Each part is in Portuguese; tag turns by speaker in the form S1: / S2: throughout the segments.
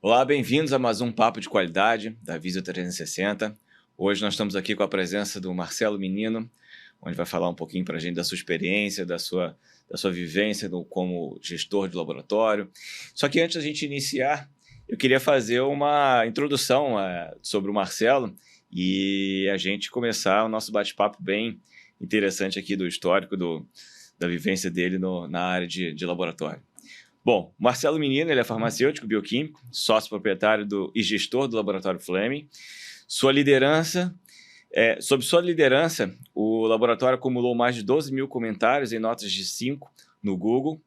S1: Olá, bem-vindos a mais um Papo de Qualidade da Visio 360. Hoje nós estamos aqui com a presença do Marcelo Menino, onde vai falar um pouquinho para a gente da sua experiência, da sua vivência como gestor de laboratório. Só que antes da gente iniciar, eu queria fazer uma introdução sobre o Marcelo e a gente começar o nosso bate-papo bem interessante aqui do histórico da vivência dele na área de laboratório. Bom, Marcelo Menino, ele é farmacêutico, bioquímico, sócio proprietário e gestor do Laboratório Fleming. Sob sua liderança, o laboratório acumulou mais de 12 mil comentários em notas de 5 no Google,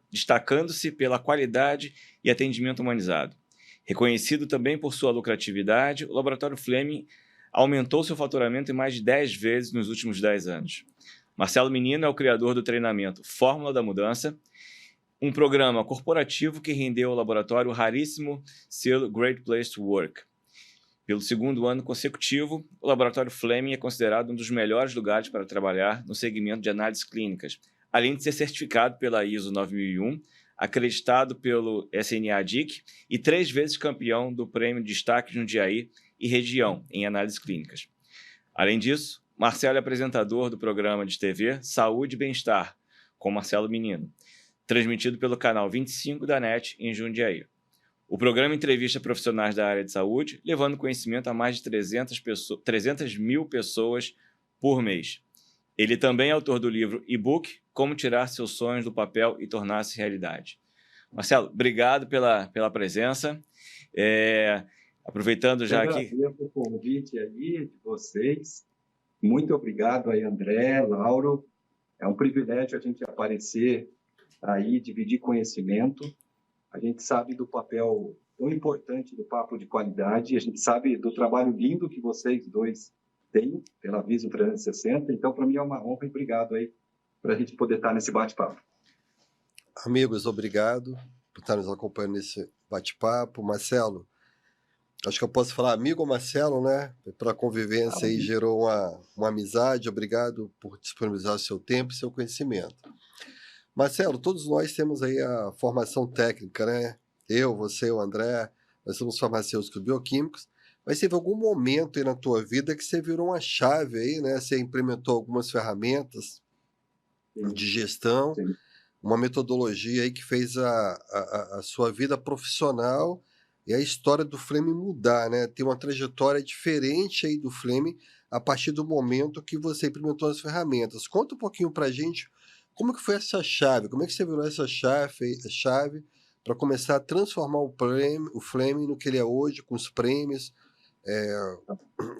S1: destacando-se pela qualidade e atendimento humanizado. Reconhecido também por sua lucratividade, o Laboratório Fleming aumentou seu faturamento em mais de 10 vezes nos últimos 10 anos. Marcelo Menino é o criador do treinamento Fórmula da Mudança, um programa corporativo que rendeu ao laboratório o raríssimo selo Great Place to Work. Pelo segundo ano consecutivo, o Laboratório Fleming é considerado um dos melhores lugares para trabalhar no segmento de análises clínicas, além de ser certificado pela ISO 9001, acreditado pelo SNA-DIC e 3 vezes campeão do Prêmio Destaque Jundiaí e Região em análises clínicas. Além disso, Marcelo é apresentador do programa de TV Saúde e Bem-Estar, com Marcelo Menino, transmitido pelo canal 25 da NET em Jundiaí. O programa entrevista profissionais da área de saúde, levando conhecimento a mais de 300 mil pessoas por mês. Ele também é autor do livro e-book Como Tirar Seus Sonhos do Papel e Tornar-se Realidade. Marcelo, obrigado pela presença. Aproveitando já aqui...
S2: Eu agradeço o convite aí de vocês. Muito obrigado aí, André, Lauro. É um privilégio a gente aparecer aí, dividir conhecimento. A gente sabe do papel tão importante do papo de qualidade, a gente sabe do trabalho lindo que vocês dois têm pela Visio 360, então para mim é uma honra e obrigado aí para a gente poder estar nesse bate-papo.
S3: Amigos, obrigado por estar nos acompanhando nesse bate-papo. Marcelo, acho que eu posso falar amigo Marcelo, né? Pela convivência aí gerou uma amizade. Obrigado por disponibilizar o seu tempo e seu conhecimento. Marcelo, todos nós temos aí a formação técnica, né? Eu, você, o André, nós somos farmacêuticos bioquímicos, mas teve algum momento aí na tua vida que você virou uma chave aí, né? Você implementou algumas ferramentas de gestão, uma metodologia aí que fez a sua vida profissional e a história do Fleming mudar, né? Tem uma trajetória diferente aí do Fleming a partir do momento que você implementou as ferramentas. Conta um pouquinho pra gente como que foi essa chave, como é que você virou essa chave para começar a transformar o Fleming no que ele é hoje, com os prêmios,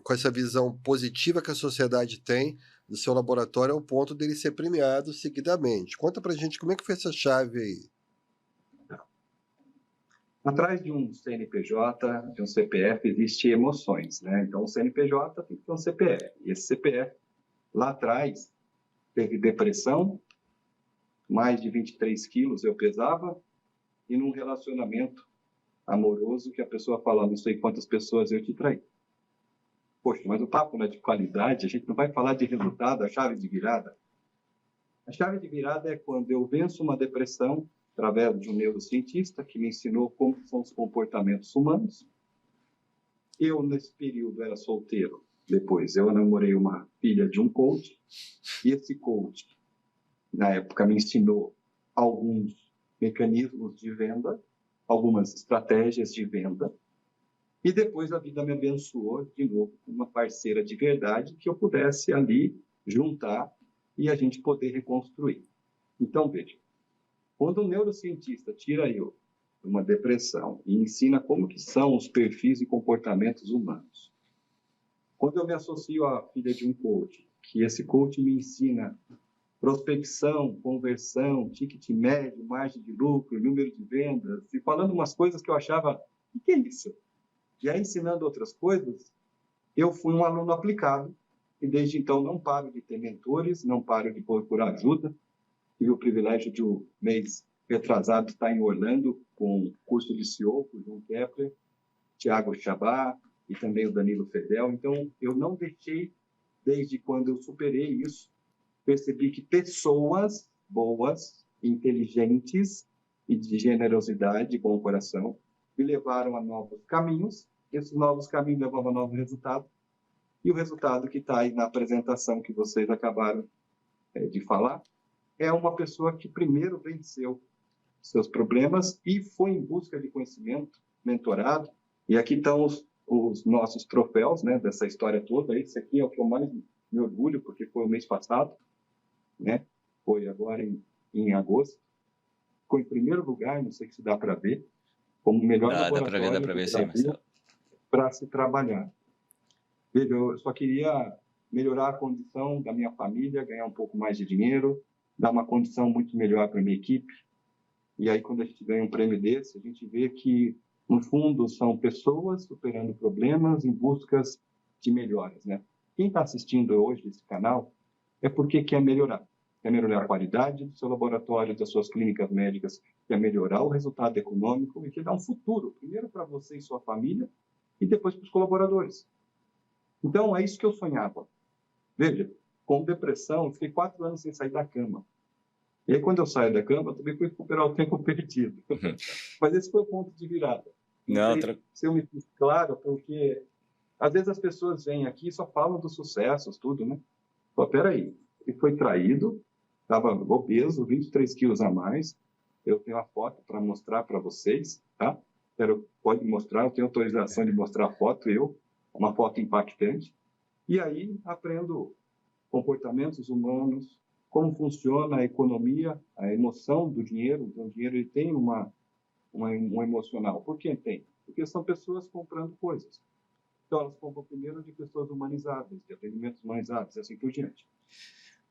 S3: com essa visão positiva que a sociedade tem do seu laboratório ao ponto dele ser premiado seguidamente. Conta pra gente como é que foi essa chave aí.
S2: Atrás de um CNPJ, de um CPF, existem emoções, né? Então, o CNPJ tem que ter um CPF. E esse CPF, lá atrás, teve depressão, mais de 23 quilos eu pesava, e num relacionamento amoroso que a pessoa fala, não sei quantas pessoas eu te traí. Poxa, mas o papo não é de qualidade, a gente não vai falar de resultado, a chave de virada. A chave de virada é quando eu venço uma depressão através de um neurocientista que me ensinou como são os comportamentos humanos. Eu, nesse período, era solteiro. Depois, eu namorei uma filha de um coach, e esse coach, na época, me ensinou alguns mecanismos de venda, algumas estratégias de venda, e depois a vida me abençoou de novo com uma parceira de verdade que eu pudesse ali juntar e a gente poder reconstruir. Então, veja, quando um neurocientista tira eu de uma depressão e ensina como que são os perfis e comportamentos humanos, quando eu me associo à filha de um coach, que esse coach me ensina prospecção, conversão, ticket médio, margem de lucro, número de vendas, e falando umas coisas que eu achava, o que é isso? E aí, ensinando outras coisas, eu fui um aluno aplicado, e desde então não paro de ter mentores, não paro de procurar ajuda. Tive o privilégio de um mês retrasado estar em Orlando com o curso de CEO, com o João Kepler, Thiago Chabá e também o Danilo Fedel. Então, eu não deixei, desde quando eu superei isso, percebi que pessoas boas, inteligentes e de generosidade, bom coração, me levaram a novos caminhos, esses novos caminhos levavam a novos resultados, e o resultado que está aí na apresentação que vocês acabaram de falar, é uma pessoa que primeiro venceu seus problemas e foi em busca de conhecimento, mentorado, e aqui estão os nossos troféus, né, dessa história toda. Esse aqui é o que eu mais me orgulho, porque foi o mês passado, né, foi agora em agosto, ficou em primeiro lugar, não sei se dá para ver, como o melhor laboratório
S1: dá pra ver sim, Marcelo.
S2: para se trabalhar. Veja, eu só queria melhorar a condição da minha família, ganhar um pouco mais de dinheiro, dar uma condição muito melhor para a minha equipe. E aí, quando a gente ganha um prêmio desse, a gente vê que, no fundo, são pessoas superando problemas em buscas de melhoras, né? Quem está assistindo hoje esse canal é porque quer melhorar. Quer melhorar a qualidade do seu laboratório, das suas clínicas médicas, quer melhorar o resultado econômico e quer dar um futuro, primeiro para você e sua família, e depois para os colaboradores. Então, é isso que eu sonhava. Veja, com depressão, eu fiquei 4 anos sem sair da cama. E aí, quando eu saio da cama, eu também fui recuperar o tempo perdido. Mas esse foi o ponto de virada. Não sei se eu me fiz claro, porque às vezes as pessoas vêm aqui e só falam dos sucessos, tudo, né? Pô, peraí, ele foi traído, estava obeso, 23 quilos a mais. Eu tenho a foto para mostrar para vocês, tá? Pode mostrar, eu tenho autorização de mostrar a foto, uma foto impactante. E aí aprendo comportamentos humanos, como funciona a economia, a emoção do dinheiro. Então, o dinheiro ele tem um emocional. Por que tem? Porque são pessoas comprando coisas. Então, elas compram primeiro de pessoas humanizadas, de atendimentos humanizados, e assim por diante.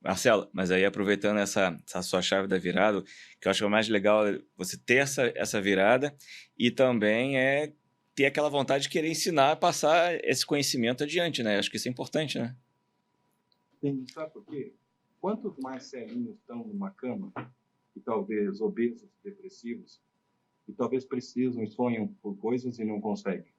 S1: Marcelo, mas aí aproveitando essa sua chave da virada, que eu acho que é o mais legal é você ter essa virada e também ter aquela vontade de querer ensinar, passar esse conhecimento adiante, né? Acho que isso é importante, né?
S2: Sim, sabe por quê? Quantos mais velhinhos estão numa cama, e talvez obesos, depressivos, e talvez precisam e sonham por coisas e não conseguem?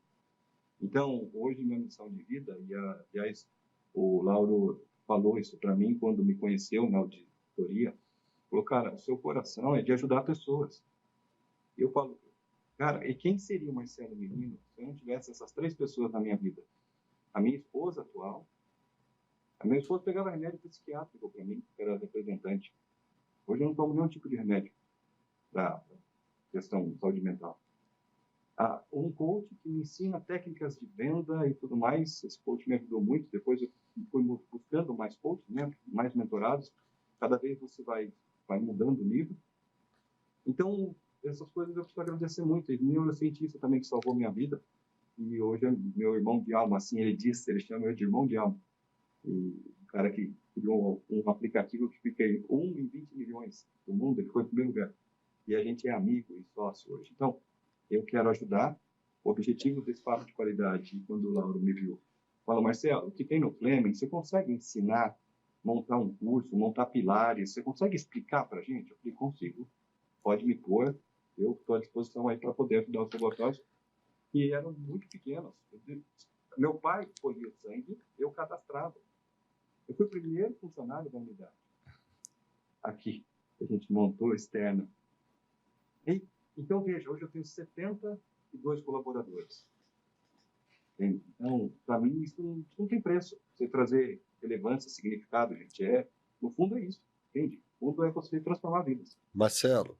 S2: Então, hoje, minha missão de vida, e aliás, o Lauro falou isso para mim quando me conheceu na auditoria, falou, cara, o seu coração é de ajudar pessoas. E eu falo, cara, e quem seria o Marcelo Menino se eu não tivesse essas 3 pessoas na minha vida? A minha esposa atual, a minha esposa pegava remédio psiquiátrico para mim, que era representante. Hoje eu não tomo nenhum tipo de remédio para questão de saúde mental. Um coach que me ensina técnicas de venda e tudo mais. Esse coach me ajudou muito. Depois eu fui buscando mais coaches, né? Mais mentorados. Cada vez você vai mudando o nível. Então, essas coisas eu preciso agradecer muito. E o neurocientista também que salvou minha vida. E hoje é meu irmão de alma, assim ele disse, ele chama eu de irmão de alma. E o cara que criou um aplicativo que fiquei 1 em 20 milhões do mundo, ele foi em primeiro lugar. E a gente é amigo e sócio hoje. Então, eu quero ajudar. O objetivo desse papo de qualidade, quando o Lauro me viu, fala, Marcelo, o que tem no Fleming, você consegue ensinar, montar um curso, montar pilares, você consegue explicar para a gente? Eu falei, consigo. Pode me pôr, eu estou à disposição aí para poder ajudar os laboratórios, que eram muito pequenos. Meu pai colhia o sangue, eu cadastrava. Eu fui o primeiro funcionário da unidade. Aqui, a gente montou externa. Então, veja, hoje eu tenho 72 colaboradores. Então, para mim, isso não tem preço. Você trazer relevância, significado, gente, no fundo é isso, entende? No fundo é você transformar vidas.
S3: Marcelo,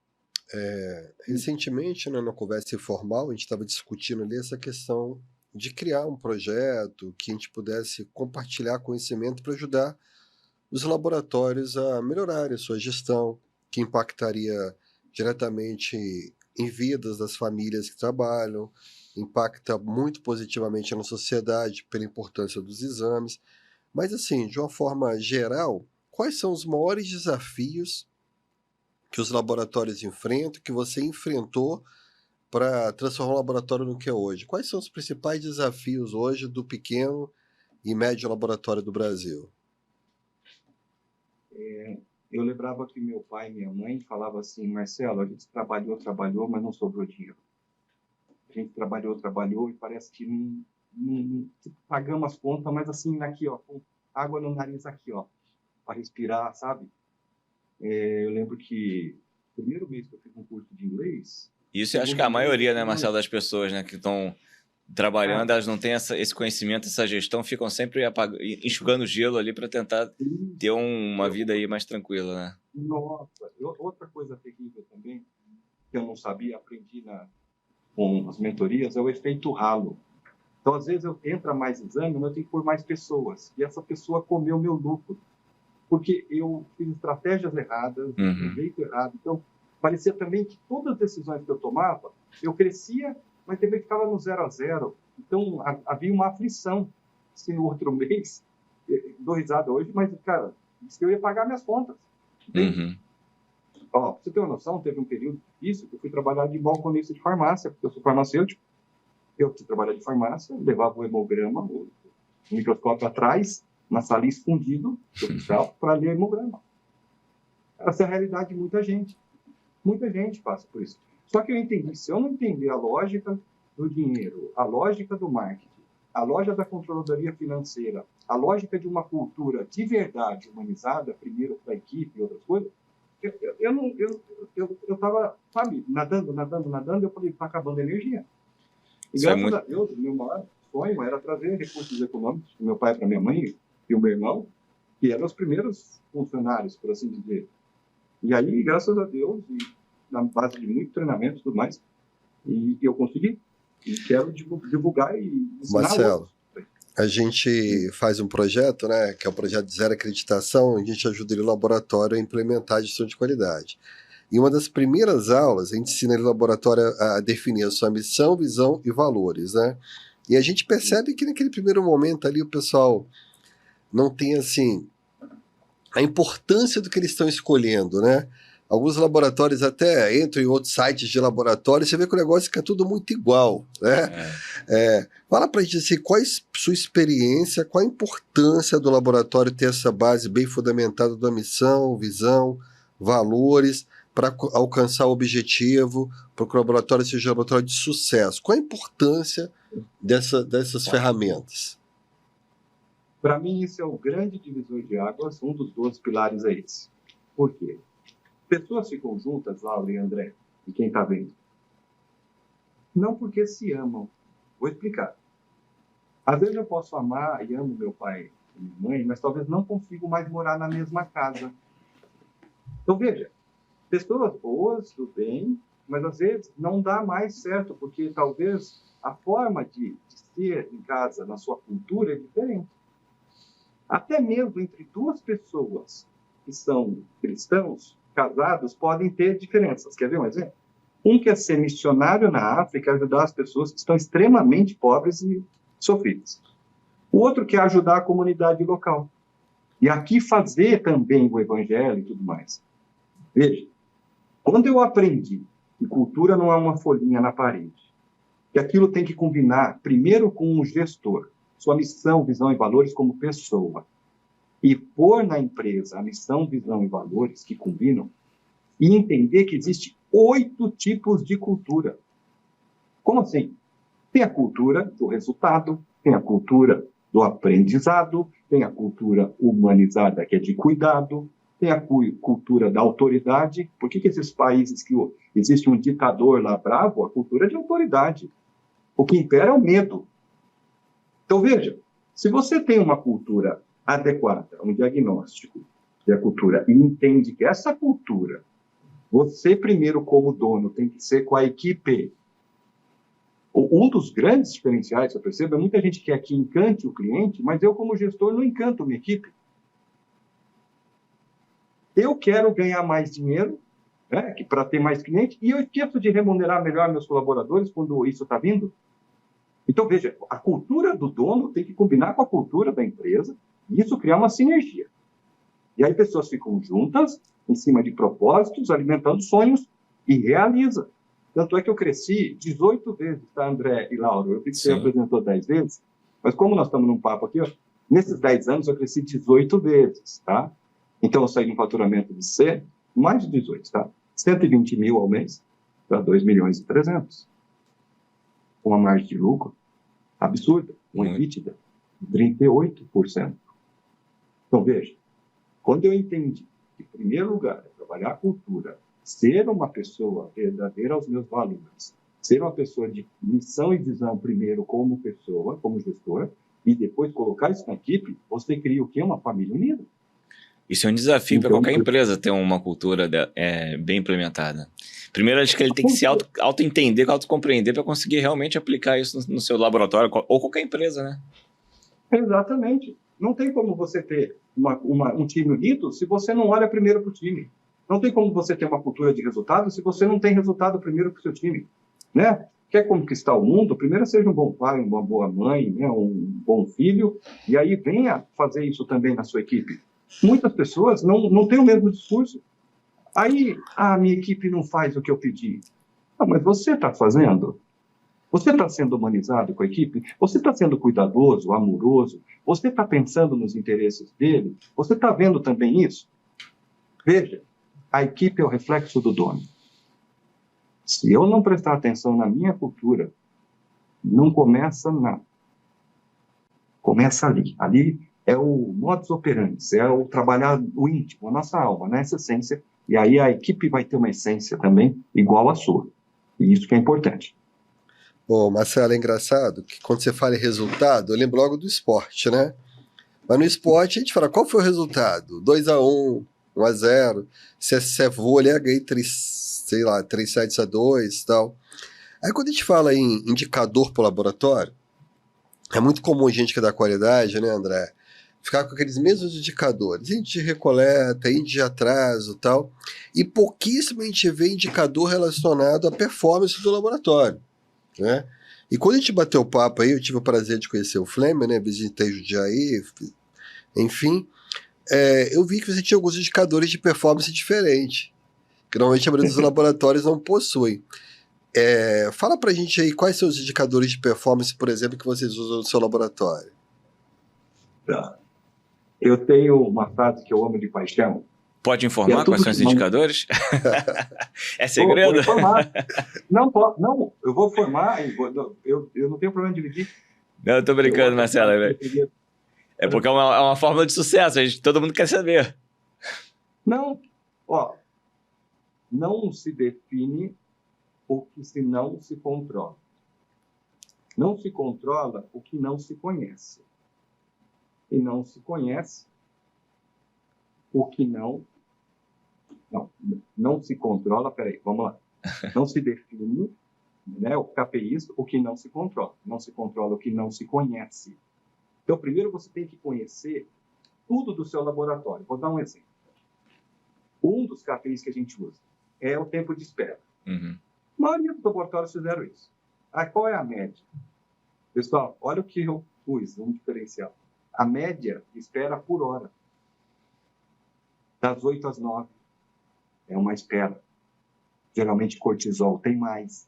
S3: recentemente, né, na conversa informal, a gente estava discutindo ali essa questão de criar um projeto que a gente pudesse compartilhar conhecimento para ajudar os laboratórios a melhorarem a sua gestão, que impactaria diretamente em vidas das famílias que trabalham, impacta muito positivamente na sociedade pela importância dos exames. Mas, assim, de uma forma geral, quais são os maiores desafios que os laboratórios enfrentam, que você enfrentou para transformar o laboratório no que é hoje? Quais são os principais desafios hoje do pequeno e médio laboratório do Brasil?
S2: Eu lembrava que meu pai e minha mãe falavam assim, Marcelo, a gente trabalhou, mas não sobrou dinheiro. A gente trabalhou e parece que não pagamos as contas, mas assim, aqui, ó, com água no nariz aqui, ó, para respirar, sabe? Eu lembro que o primeiro mês que eu fiz um curso de inglês,
S1: Isso eu acho que a maioria, né, Marcelo, das pessoas, né, que estão trabalhando, elas não têm esse conhecimento, essa gestão, ficam sempre enxugando gelo ali para tentar ter uma vida aí mais tranquila, né?
S2: Nossa, outra coisa terrível também, que eu não sabia, aprendi com as mentorias, é o efeito ralo. Então, às vezes, entra mais exame, mas eu tenho que pôr mais pessoas. E essa pessoa comeu meu lucro. Porque eu fiz estratégias erradas, do jeito errado. Então, parecia também que todas as decisões que eu tomava, eu crescia, mas também ficava no 0 a 0. Então, havia uma aflição. Se no outro mês, dou risada hoje, mas, cara, disse que eu ia pagar minhas contas. Ó, pra você ter uma noção, teve um período difícil que eu fui trabalhar de balconista de farmácia, porque eu sou farmacêutico. Eu fui trabalhar de farmácia, levava o hemograma, o microscópio atrás, na sala escondido do hospital, para ler hemograma. Essa é a realidade de muita gente. Muita gente passa por isso. Só que eu entendi, se eu não entender a lógica do dinheiro, a lógica do marketing, a lógica da controladoria financeira, a lógica de uma cultura de verdade humanizada, primeiro para a equipe e outras coisas, eu estava, sabe, nadando, eu falei, está acabando a energia. E graças a Deus, o meu maior sonho era trazer recursos econômicos para meu pai, para minha mãe e o meu irmão, que eram os primeiros funcionários, por assim dizer. E aí, graças a Deus, e na base de muito treinamento e tudo mais, e eu consegui. E quero divulgar e ensinar
S3: Marcelo, a gente faz um projeto, né, que é o projeto de Zero Acreditação, a gente ajuda o laboratório a implementar a gestão de qualidade. E uma das primeiras aulas, a gente ensina o laboratório a definir a sua missão, visão e valores, né? E a gente percebe que naquele primeiro momento ali o pessoal não tem, assim, a importância do que eles estão escolhendo, né? Alguns laboratórios até entram em outros sites de laboratório, você vê que o negócio fica tudo muito igual, né? Fala pra gente assim, qual é a sua experiência, qual a importância do laboratório ter essa base bem fundamentada da missão, visão, valores, para alcançar o objetivo, para que o laboratório seja um laboratório de sucesso. Qual a importância dessas ferramentas?
S2: Para mim, isso é o grande divisor de águas, um dos 12 pilares é esse. Por quê? Pessoas ficam juntas, Laura e André, e quem está vendo, não porque se amam. Vou explicar. Às vezes eu posso amar e amo meu pai e minha mãe, mas talvez não consigo mais morar na mesma casa. Então, veja, pessoas boas, do bem, mas às vezes não dá mais certo, porque talvez a forma de ser em casa, na sua cultura, é diferente. Até mesmo entre duas pessoas que são cristãos, casados, podem ter diferenças. Quer ver um exemplo? Um quer ser missionário na África e ajudar as pessoas que estão extremamente pobres e sofridas. O outro quer ajudar a comunidade local. E aqui fazer também o evangelho e tudo mais. Veja, quando eu aprendi que cultura não é uma folhinha na parede, que aquilo tem que combinar primeiro com o gestor, sua missão, visão e valores como pessoa, e pôr na empresa a missão, visão e valores que combinam, e entender que existe 8 tipos de cultura. Como assim? Tem a cultura do resultado, tem a cultura do aprendizado, tem a cultura humanizada, que é de cuidado, tem a cultura da autoridade. Por que esses países que existe um ditador lá bravo, a cultura é de autoridade. O que impera é o medo. Então, veja, se você tem uma cultura adequada, um diagnóstico da cultura, e entende que essa cultura, você primeiro como dono tem que ser com a equipe. Um dos grandes diferenciais, eu percebo, é muita gente que aqui encante o cliente, mas eu como gestor não encanto minha equipe. Eu quero ganhar mais dinheiro, né, para ter mais cliente, e eu esqueço de remunerar melhor meus colaboradores quando isso está vindo. Então, veja, a cultura do dono tem que combinar com a cultura da empresa, e isso criar uma sinergia. E aí pessoas ficam juntas, em cima de propósitos, alimentando sonhos, e realiza. Tanto é que eu cresci 18 vezes, tá, André e Lauro? Eu vi que você apresentou 10 vezes, mas como nós estamos num papo aqui, ó, nesses 10 anos eu cresci 18 vezes, tá? Então eu saí de um faturamento de mais de 18, tá? 120 mil ao mês para 2 milhões e 300. Uma margem de lucro absurda, um EBITDA de 38%. Então, veja, quando eu entendi que, em primeiro lugar, é trabalhar a cultura, ser uma pessoa verdadeira aos meus valores, ser uma pessoa de missão e visão primeiro como pessoa, como gestor, e depois colocar isso na equipe, você cria o quê? Uma família unida.
S1: Isso é um desafio para
S2: Então,
S1: qualquer empresa ter uma cultura bem implementada. Primeiro, acho que ele tem que se auto-entender, auto-compreender para conseguir realmente aplicar isso no seu laboratório ou qualquer empresa, né?
S2: Exatamente. Não tem como você ter um time unido se você não olha primeiro para o time. Não tem como você ter uma cultura de resultado se você não tem resultado primeiro para o seu time, né? Quer conquistar o mundo? Primeiro seja um bom pai, uma boa mãe, né? Um bom filho, e aí venha fazer isso também na sua equipe. Muitas pessoas não têm o mesmo discurso. Aí, minha equipe não faz o que eu pedi. Mas você está fazendo? Você está sendo humanizado com a equipe? Você está sendo cuidadoso, amoroso? Você está pensando nos interesses dele? Você está vendo também isso? Veja, a equipe é o reflexo do dono. Se eu não prestar atenção na minha cultura, não começa nada. Começa ali. Ali é o modus operandi, é o trabalhar o íntimo, a nossa alma, né? Essa essência. E aí a equipe vai ter uma essência também igual à sua. E isso que é importante.
S3: Bom, Marcelo, é engraçado que quando você fala em resultado, eu lembro logo do esporte, né? Mas no esporte a gente fala, qual foi o resultado? 2-1, 1-0. Se é vôlei, ganhei 3-7-2 e tal. Aí quando a gente fala em indicador para o laboratório, é muito comum a gente que é da qualidade, né, André? Ficar com aqueles mesmos indicadores. Índice de recoleta, índice de atraso e tal. E pouquíssimo a gente vê indicador relacionado à performance do laboratório, né? E quando a gente bateu o papo aí, eu tive o prazer de conhecer o Flemer, né? Visitei Jundiaí, enfim. Eu vi que você tinha alguns indicadores de performance diferentes, que normalmente a maioria dos laboratórios não possuem. Fala pra gente aí quais são os indicadores de performance, por exemplo, que vocês usam no seu laboratório.
S2: Tá. Eu tenho uma frase que eu amo de paixão.
S1: Pode informar quais são os indicadores? É segredo?
S2: Vou informar. Não, eu vou formar. Eu não tenho problema de dividir.
S1: Não, eu tô brincando, Marcelo. É porque é uma fórmula de sucesso, todo mundo quer saber.
S2: Não, não se define o que se não se controla. Não se controla o que não se conhece. E não se conhece o que não se controla. Peraí, vamos lá. Não se define, né, o KPIs, o que não se controla. Não se controla o que não se conhece. Então, primeiro você tem que conhecer tudo do seu laboratório. Vou dar um exemplo. Um dos KPIs que a gente usa é o tempo de espera.
S1: Uhum.
S2: A maioria dos laboratórios fizeram isso. Qual é a média? Pessoal, olha o que eu pus, um diferencial. A média espera por hora. Das 8 às 9. É uma espera. Geralmente cortisol tem mais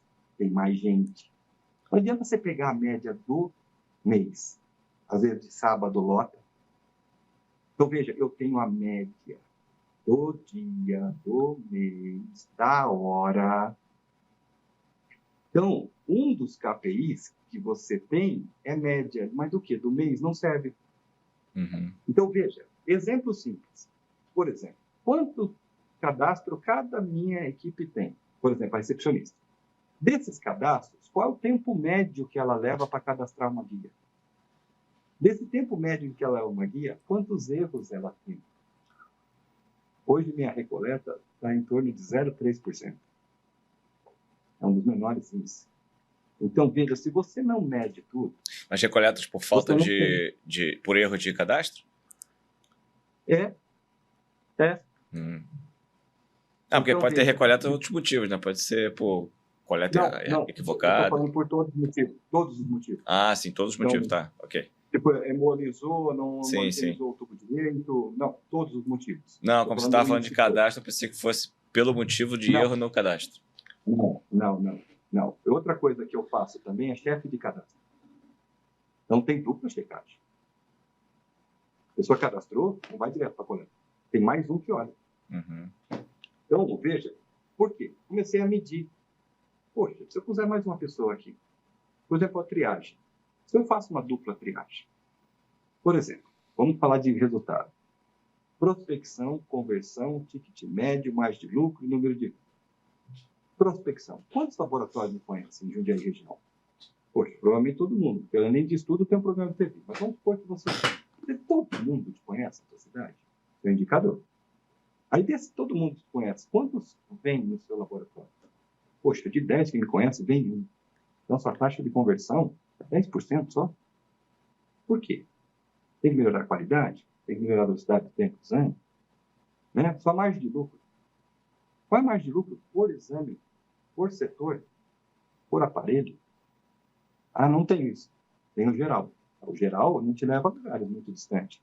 S2: gente. Não adianta você pegar a média do mês. Às vezes de sábado lota. Então veja, eu tenho a média do dia, do mês, da hora. Então, um dos KPIs que você tem é média. Mas do quê? Do mês não serve.
S1: Uhum.
S2: Então, veja, exemplo simples. Por exemplo, quanto cadastro cada minha equipe tem? Por exemplo, a recepcionista. Desses cadastros, qual é o tempo médio que ela leva para cadastrar uma guia? Desse tempo médio que ela é uma guia, quantos erros ela tem? Hoje, minha recoleta está em torno de 0,3%. É um dos menores índices. Então, veja, se você não mede tudo...
S1: Mas recoletas por falta por erro de cadastro?
S2: É.
S1: Porque pode ter recoleta por outros motivos, né? Pode ser por coleta equivocada.
S2: Eu estou falando por todos os motivos. Todos os motivos.
S1: Sim, todos os motivos, tá. Ok.
S2: Tipo, hembolizou, não
S1: sim.
S2: o tubo direito. Não, todos os motivos.
S1: Não, como você estava falando de cadastro, eu pensei que fosse pelo motivo de erro no cadastro.
S2: Não. Outra coisa que eu faço também é chefe de cadastro. Não tem dupla checagem. A pessoa cadastrou, não vai direto para a coleta. Tem mais um que olha.
S1: Uhum.
S2: Então, veja, por quê? Comecei a medir. Poxa, se eu puser mais uma pessoa aqui, por exemplo, a triagem. Se eu faço uma dupla triagem, por exemplo, vamos falar de resultado. Prospecção, conversão, ticket médio, margem de lucro e número de... Prospecção. Quantos laboratórios me conhecem em Jundiaí região? Poxa, provavelmente todo mundo, porque além disso tudo tem um programa de TV. Mas vamos supor que todo mundo te conhece na sua cidade? Seu indicador. Aí desse todo mundo te conhece, quantos vêm no seu laboratório? Poxa, de 10 que me conhece, vem um. Então, sua taxa de conversão é 10% só. Por quê? Tem que melhorar a qualidade, tem que melhorar a velocidade do tempo do exame, né? Sua margem de lucro. Qual é a margem de lucro por exame, por setor, por aparelho? Ah, não tem isso. Tem o geral. O geral não te leva a lugares muito distantes.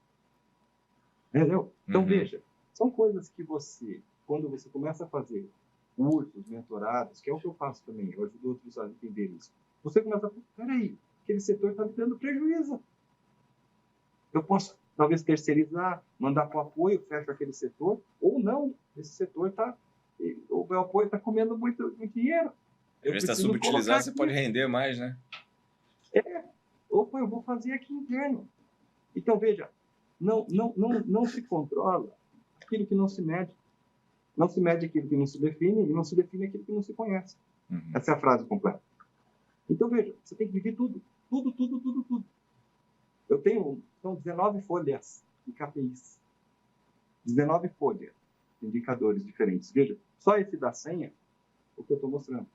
S2: Entendeu? Então, veja, são coisas que você, quando você começa a fazer cursos, mentorados, que é o que eu faço também, eu ajudo outros a entender isso. Você começa a falar, peraí, aquele setor está me dando prejuízo. Eu posso, talvez, terceirizar, mandar para o apoio, fecho aquele setor, ou não, esse setor está, o meu apoio está comendo muito dinheiro.
S1: Às vezes está subutilizado, você pode render mais, né?
S2: Opa, eu vou fazer aqui interno. Então, veja, não se controla aquilo que não se mede. Não se mede aquilo que não se define e não se define aquilo que não se conhece. Essa é a frase completa. Então, veja, você tem que medir tudo. Tudo. Eu tenho, são 19 folhas de KPIs. 19 folhas de indicadores diferentes. Veja, só esse da senha, o que eu estou mostrando.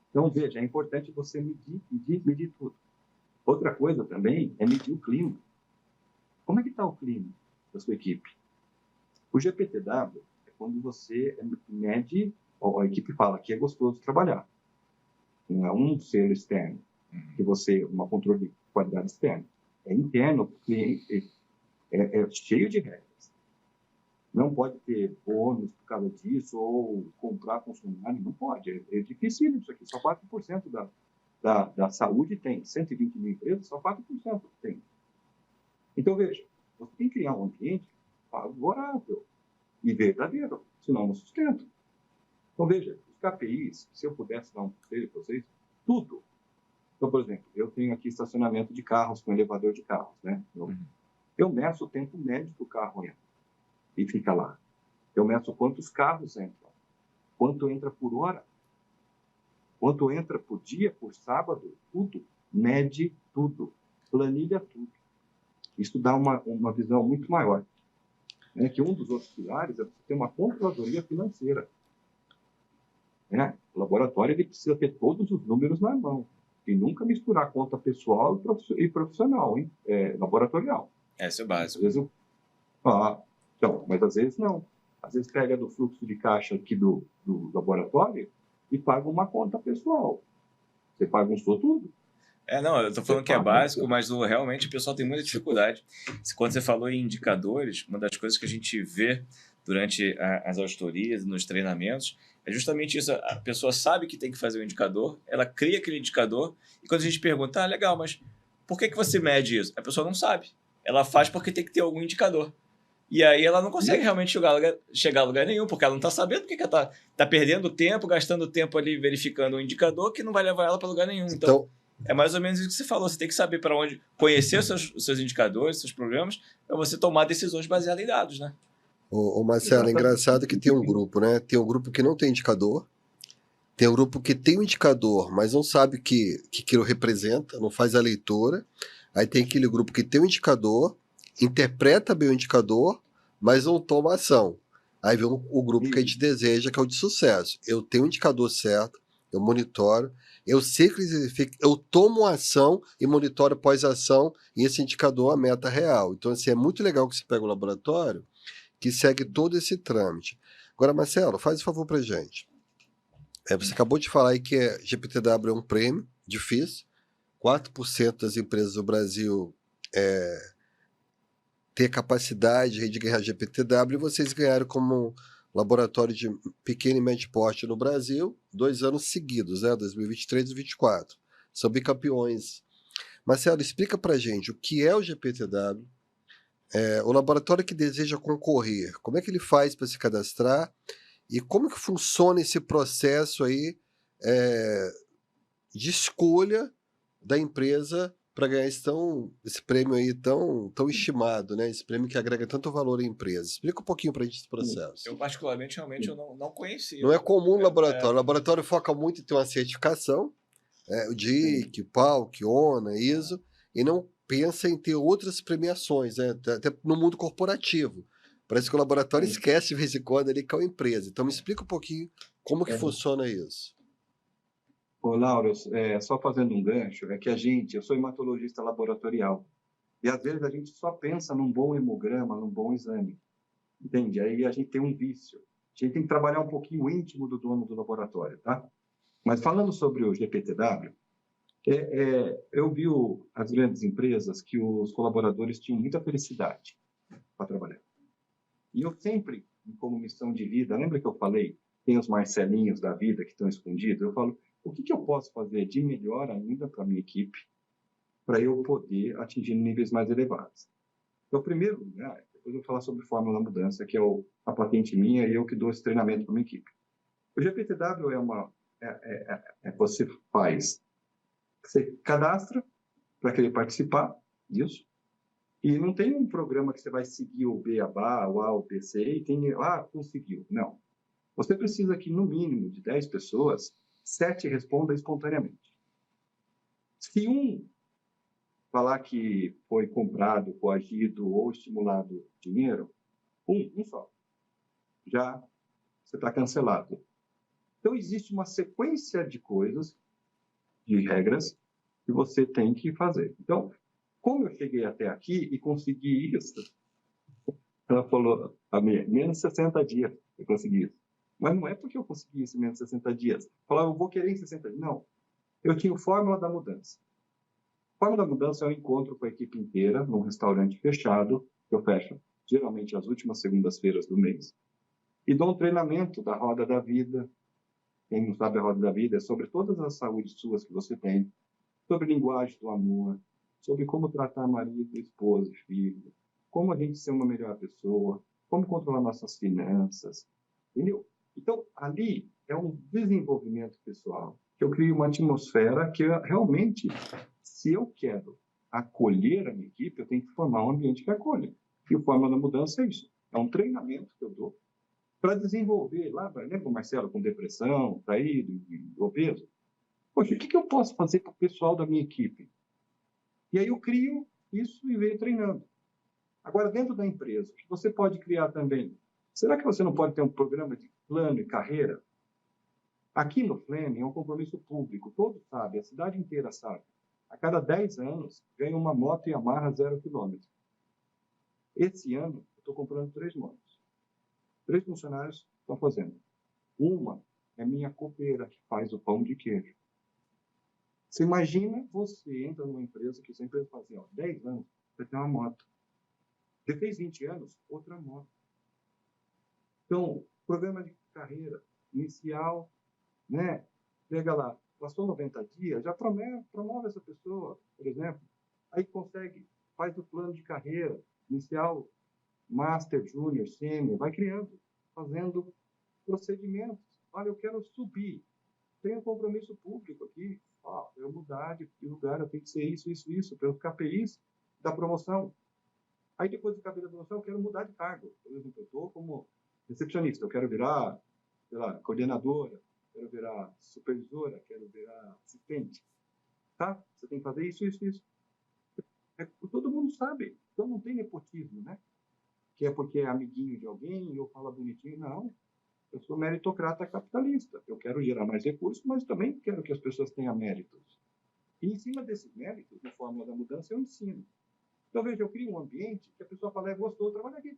S2: Então, veja, é importante você medir tudo. Outra coisa também é medir o clima. Como é que está o clima da sua equipe? O GPTW é quando você mede, a equipe fala que é gostoso trabalhar. Não é um selo externo, que você, uma controle de qualidade externa. É interno, o cliente é cheio de regras. Não pode ter bônus por causa disso, ou comprar funcionário, não pode. É difícil isso aqui, só 4% da saúde tem. 120 mil empresas, só 4% tem. Então, veja, você tem que criar um ambiente favorável e verdadeiro, senão não sustenta. Então, veja, os KPIs, se eu pudesse dar um conselho para vocês, tudo. Então, por exemplo, eu tenho aqui estacionamento de carros com elevador de carros, né? Eu meço o tempo médio do carro entra e fica lá. Eu meço quantos carros entram, quanto entra por hora, quanto entra por dia, por sábado, tudo. Mede tudo, planilha tudo. Isso dá uma visão muito maior. Né? Que um dos outros pilares é você ter uma controladoria financeira. Né? O laboratório ele precisa ter todos os números na mão. E nunca misturar conta pessoal e profissional, hein? Laboratorial.
S1: Esse é o básico.
S2: Às vezes então, mas às vezes não. Às vezes pega do fluxo de caixa aqui do laboratório e paga uma conta pessoal. Você bagunçou tudo.
S1: Não, eu tô falando que é básico, mas realmente o pessoal tem muita dificuldade. Quando você falou em indicadores, uma das coisas que a gente vê durante as auditorias, nos treinamentos, é justamente isso. A pessoa sabe que tem que fazer o indicador, ela cria aquele indicador, e quando a gente pergunta, legal, mas por que você mede isso? A pessoa não sabe. Ela faz porque tem que ter algum indicador. E aí ela não consegue realmente chegar a lugar nenhum, porque ela não está sabendo porque ela está perdendo tempo, gastando tempo ali verificando um indicador que não vai levar ela para lugar nenhum. Então, é mais ou menos isso que você falou. Você tem que saber para onde, conhecer os seus indicadores, seus programas, para você tomar decisões baseadas em dados, né?
S3: Ô Marcelo, é engraçado que tem um grupo, né? Tem um grupo que não tem indicador, tem um grupo que tem um indicador, mas não sabe o que aquilo representa, não faz a leitura. Aí tem aquele grupo que tem um indicador, interpreta bem o indicador, mas não toma ação. Aí vem o grupo que a gente deseja, que é o de sucesso. Eu tenho o indicador certo, eu monitoro, eu sei que eu tomo ação e monitoro pós-ação, e esse indicador é a meta real. Então, assim, é muito legal que você pega o laboratório que segue todo esse trâmite. Agora, Marcelo, faz um favor pra gente. Você acabou de falar aí que GPTW é um prêmio difícil, 4% das empresas do Brasil ter capacidade de ganhar GPTW, e vocês ganharam como laboratório de pequeno e médio porte no Brasil, 2 anos seguidos, né? 2023 e 2024. São bicampeões. Marcelo, explica pra gente o que é o GPTW, o laboratório que deseja concorrer, como é que ele faz para se cadastrar e como que funciona esse processo aí de escolha da empresa para ganhar esse prêmio aí tão estimado, né? Esse prêmio que agrega tanto valor à empresa. Explica um pouquinho para a gente esse processo.
S1: Eu, particularmente, realmente, eu não conhecia.
S3: Não é comum no laboratório. O laboratório foca muito em ter uma certificação, o DIC, PALC, ONA, ISO, e não pensa em ter outras premiações, né? Até no mundo corporativo. Parece que o laboratório esquece de vez em quando ali que é uma empresa. Então me explica um pouquinho como que funciona isso.
S2: Ô, Lauro, só fazendo um gancho, é que eu sou hematologista laboratorial, e às vezes a gente só pensa num bom hemograma, num bom exame, entende? Aí a gente tem um vício. A gente tem que trabalhar um pouquinho o íntimo do dono do laboratório, tá? Mas falando sobre o GPTW, eu vi as grandes empresas que os colaboradores tinham muita felicidade para trabalhar. E eu sempre, como missão de vida, lembra que eu falei, tem os Marcelinhos da vida que estão escondidos? Eu falo, o que eu posso fazer de melhor ainda para a minha equipe, para eu poder atingir níveis mais elevados? Então, primeiro lugar, depois eu vou falar sobre Fórmula da Mudança, que é a patente minha e eu que dou esse treinamento para a minha equipe. O GPTW você você cadastra para querer participar disso, e não tem um programa que você vai seguir o beabá, o A, o B, C, e tem, conseguiu. Não. Você precisa que, no mínimo, de 10 pessoas, 7 respondam espontaneamente. Se um falar que foi comprado, coagido ou estimulado dinheiro, um só, já você está cancelado. Então, existe uma sequência de coisas, de regras, que você tem que fazer. Então, como eu cheguei até aqui e consegui isso, ela falou, menos 60 dias eu consegui isso. Mas não é porque eu consegui isso em menos 60 dias. Falava, eu vou querer em 60 dias. Não. Eu tinha o Fórmula da Mudança. Fórmula da Mudança é um encontro com a equipe inteira, num restaurante fechado, que eu fecho geralmente as últimas segundas-feiras do mês, e dou um treinamento da Roda da Vida. Quem não sabe a Roda da Vida é sobre todas as saúdes suas que você tem, sobre linguagem do amor, sobre como tratar marido, esposa, filho, como a gente ser uma melhor pessoa, como controlar nossas finanças, entendeu? Então, ali é um desenvolvimento pessoal, que eu crio uma atmosfera que realmente, se eu quero acolher a minha equipe, eu tenho que formar um ambiente que acolha. E o Fórmula da Mudança é isso. É um treinamento que eu dou para desenvolver, lembra o Marcelo com depressão, traído, obeso? Poxa, o que eu posso fazer para o pessoal da minha equipe? E aí eu crio isso e venho treinando. Agora, dentro da empresa, o que você pode criar também? Será que você não pode ter um programa de plano e carreira? Aqui no Flame é um compromisso público, todos sabem, a cidade inteira sabe. A cada 10 anos, ganha uma moto Yamaha 0 km. Esse ano, eu estou comprando 3 motos. 3 funcionários estão fazendo. Uma é minha copeira, que faz o pão de queijo. Você imagina, você entra numa empresa, que essa empresa faz assim, 10 anos, você tem uma moto. Você fez 20 anos, outra moto. Então, programa de carreira inicial, né? Pega lá, passou 90 dias, já promove essa pessoa, por exemplo. Aí consegue, faz o plano de carreira inicial, master, júnior, sênior, vai criando, fazendo procedimentos. Olha, eu quero subir. Tem um compromisso público aqui. Eu mudar de lugar, eu tenho que ser isso, pelos KPIs da promoção. Aí, depois do KPI da promoção, eu quero mudar de cargo. Por exemplo, eu estou como recepcionista, eu quero virar, sei lá, coordenadora, quero virar supervisora, quero virar assistente. Tá? Você tem que fazer isso. Todo mundo sabe. Então, não tem nepotismo, né? Que é porque é amiguinho de alguém ou fala bonitinho. Não. Eu sou meritocrata capitalista. Eu quero gerar mais recursos, mas também quero que as pessoas tenham méritos. E em cima desses méritos, na Fórmula da Mudança, eu ensino. Então, veja, eu crio um ambiente que a pessoa fala, gostou, trabalha aqui.